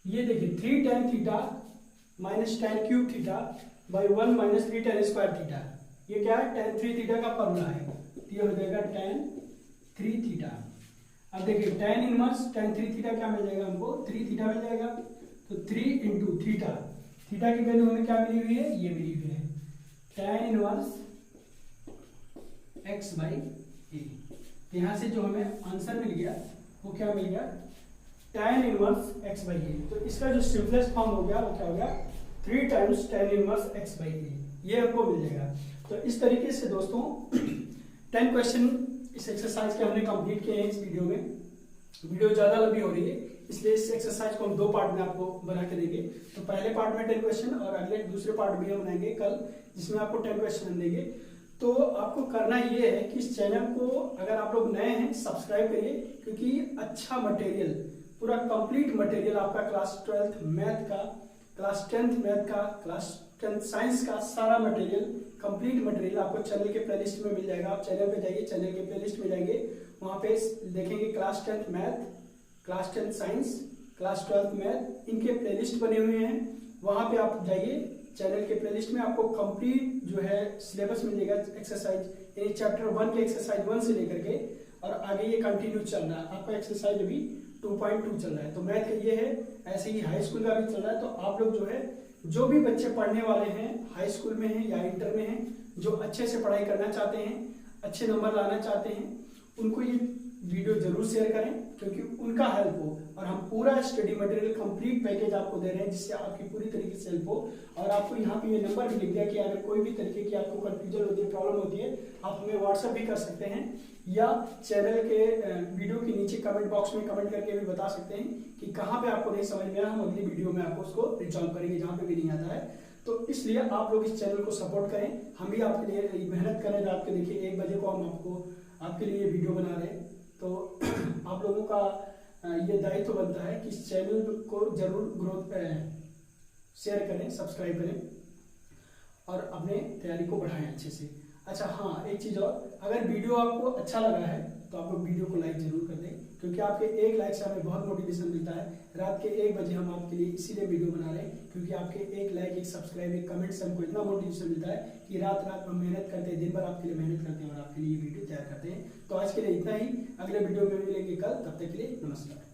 ये देखिए 3 tan theta minus tan cube theta by 1 minus 3 tan square theta, ये क्या है, tan 3 थीटा का फॉर्मूला है, तो ये हो जाएगा tan 3 थीटा। अब देखिए tan इनवर्स tan 3 थीटा क्या मिल जाएगा हमको, 3 थीटा मिल जाएगा, तो 3 इंटू थीटा, थीटा की वैल्यू हमें क्या मिली हुई है, ये मिली हुई है tan इनवर्स x बाई ए। यहाँ से जो हमें आंसर मिल गया वो क्या मिल गया, tan इनवर्स x बाई ए। तो इसका जो सिंपलेस्ट फॉर्म हो गया वो क्या हो गया, 3 times tan inverse x by a, ये हमको मिल जाएगा। तो इस तरीके से दोस्तों 10 क्वेश्चन इस एक्सरसाइज के हमने कंप्लीट किए हैं इस वीडियो में। वीडियो ज़्यादा लंबी हो रही है इसलिए इस एक्सरसाइज को हम 2 पार्ट में आपको बना के देंगे। तो पहले पार्ट में 10 क्वेश्चन और अगले दूसरे पार्ट भी हम बनाएंगे कल, जिसमें आपको 10 क्वेश्चन हम देंगे। तो आपको करना ये है कि इस चैनल को अगर आप लोग नए हैं सब्सक्राइब करिए, क्योंकि अच्छा मटेरियल, पूरा कंप्लीट मटेरियल आपका क्लास 12th मैथ का, क्लास 10th मैथ का, क्लास 10th साइंस का सारा मटेरियल, कंप्लीट मटेरियल आपको चैनल के प्लेलिस्ट में मिल जाएगा। आप चैनल पे जाइए, चैनल के प्लेलिस्ट में जाएंगे, वहाँ पे देखेंगे class 10th math, class 10th science, class 12th math, इनके प्लेलिस्ट बने हुए हैं। वहाँ पे आप जाइए, चैनल के प्लेलिस्ट में आपको कंप्लीट जो है सिलेबस मिल जाएगा, एक्सरसाइज यानी चैप्टर 1 के एक्सरसाइज 1 से लेकर के और आगे ये कंटिन्यू चल रहा है। आपका एक्सरसाइज अभी 2.2 चल रहा है, तो मैथ का ये है, ऐसे ही हाई स्कूल का भी चल रहा है। तो आप लोग जो है, जो भी बच्चे पढ़ने वाले हैं, हाई स्कूल में हैं या इंटर में हैं, जो अच्छे से पढ़ाई करना चाहते हैं, अच्छे नंबर लाना चाहते हैं, उनको ये वीडियो जरूर शेयर करें, क्योंकि उनका हेल्प हो। और हम पूरा स्टडी मटेरियल कंप्लीट पैकेज आपको दे रहे हैं, जिससे आपकी पूरी तरीके से हेल्प हो। और आपको यहाँ पे ये नंबर भी लिख दिया कि अगर कोई भी तरीके की आपको कंफ्यूजन होती है, प्रॉब्लम होती है, आप हमें व्हाट्सएप भी कर सकते हैं या चैनल के वीडियो के नीचे कमेंट बॉक्स में कमेंट करके भी बता सकते हैं कि कहाँ पे आपको नहीं समझ में आया। हम अगली वीडियो में आपको उसको रिजॉल्व करेंगे जहाँ पे भी नहीं आता है। तो इसलिए आप लोग इस चैनल को सपोर्ट करें, हम भी आपके लिए मेहनत करें। रात के देखिए 1 बजे को हम आपके लिए वीडियो बना रहे हैं। तो आप लोगों का ये दायित्व बनता है कि इस चैनल को जरूर ग्रोथ शेयर करें, सब्सक्राइब करें और अपने तैयारी को बढ़ाएं अच्छे से। अच्छा हाँ, एक चीज़ और, अगर वीडियो आपको अच्छा लगा है तो आप लोग वीडियो को लाइक जरूर कर दें, क्योंकि आपके एक लाइक से हमें बहुत मोटिवेशन मिलता है। रात के 1 बजे हम आपके लिए इसीलिए वीडियो बना रहे हैं, क्योंकि आपके एक लाइक, एक सब्सक्राइब, एक कमेंट से हमको इतना मोटिवेशन मिलता है कि रात रात हम मेहनत करते हैं, दिन भर आपके लिए मेहनत करते हैं और आपके लिए वीडियो तैयार करते हैं। तो आज के लिए इतना ही, अगले वीडियो में मिलेंगे कल, तब तक के लिए नमस्कार।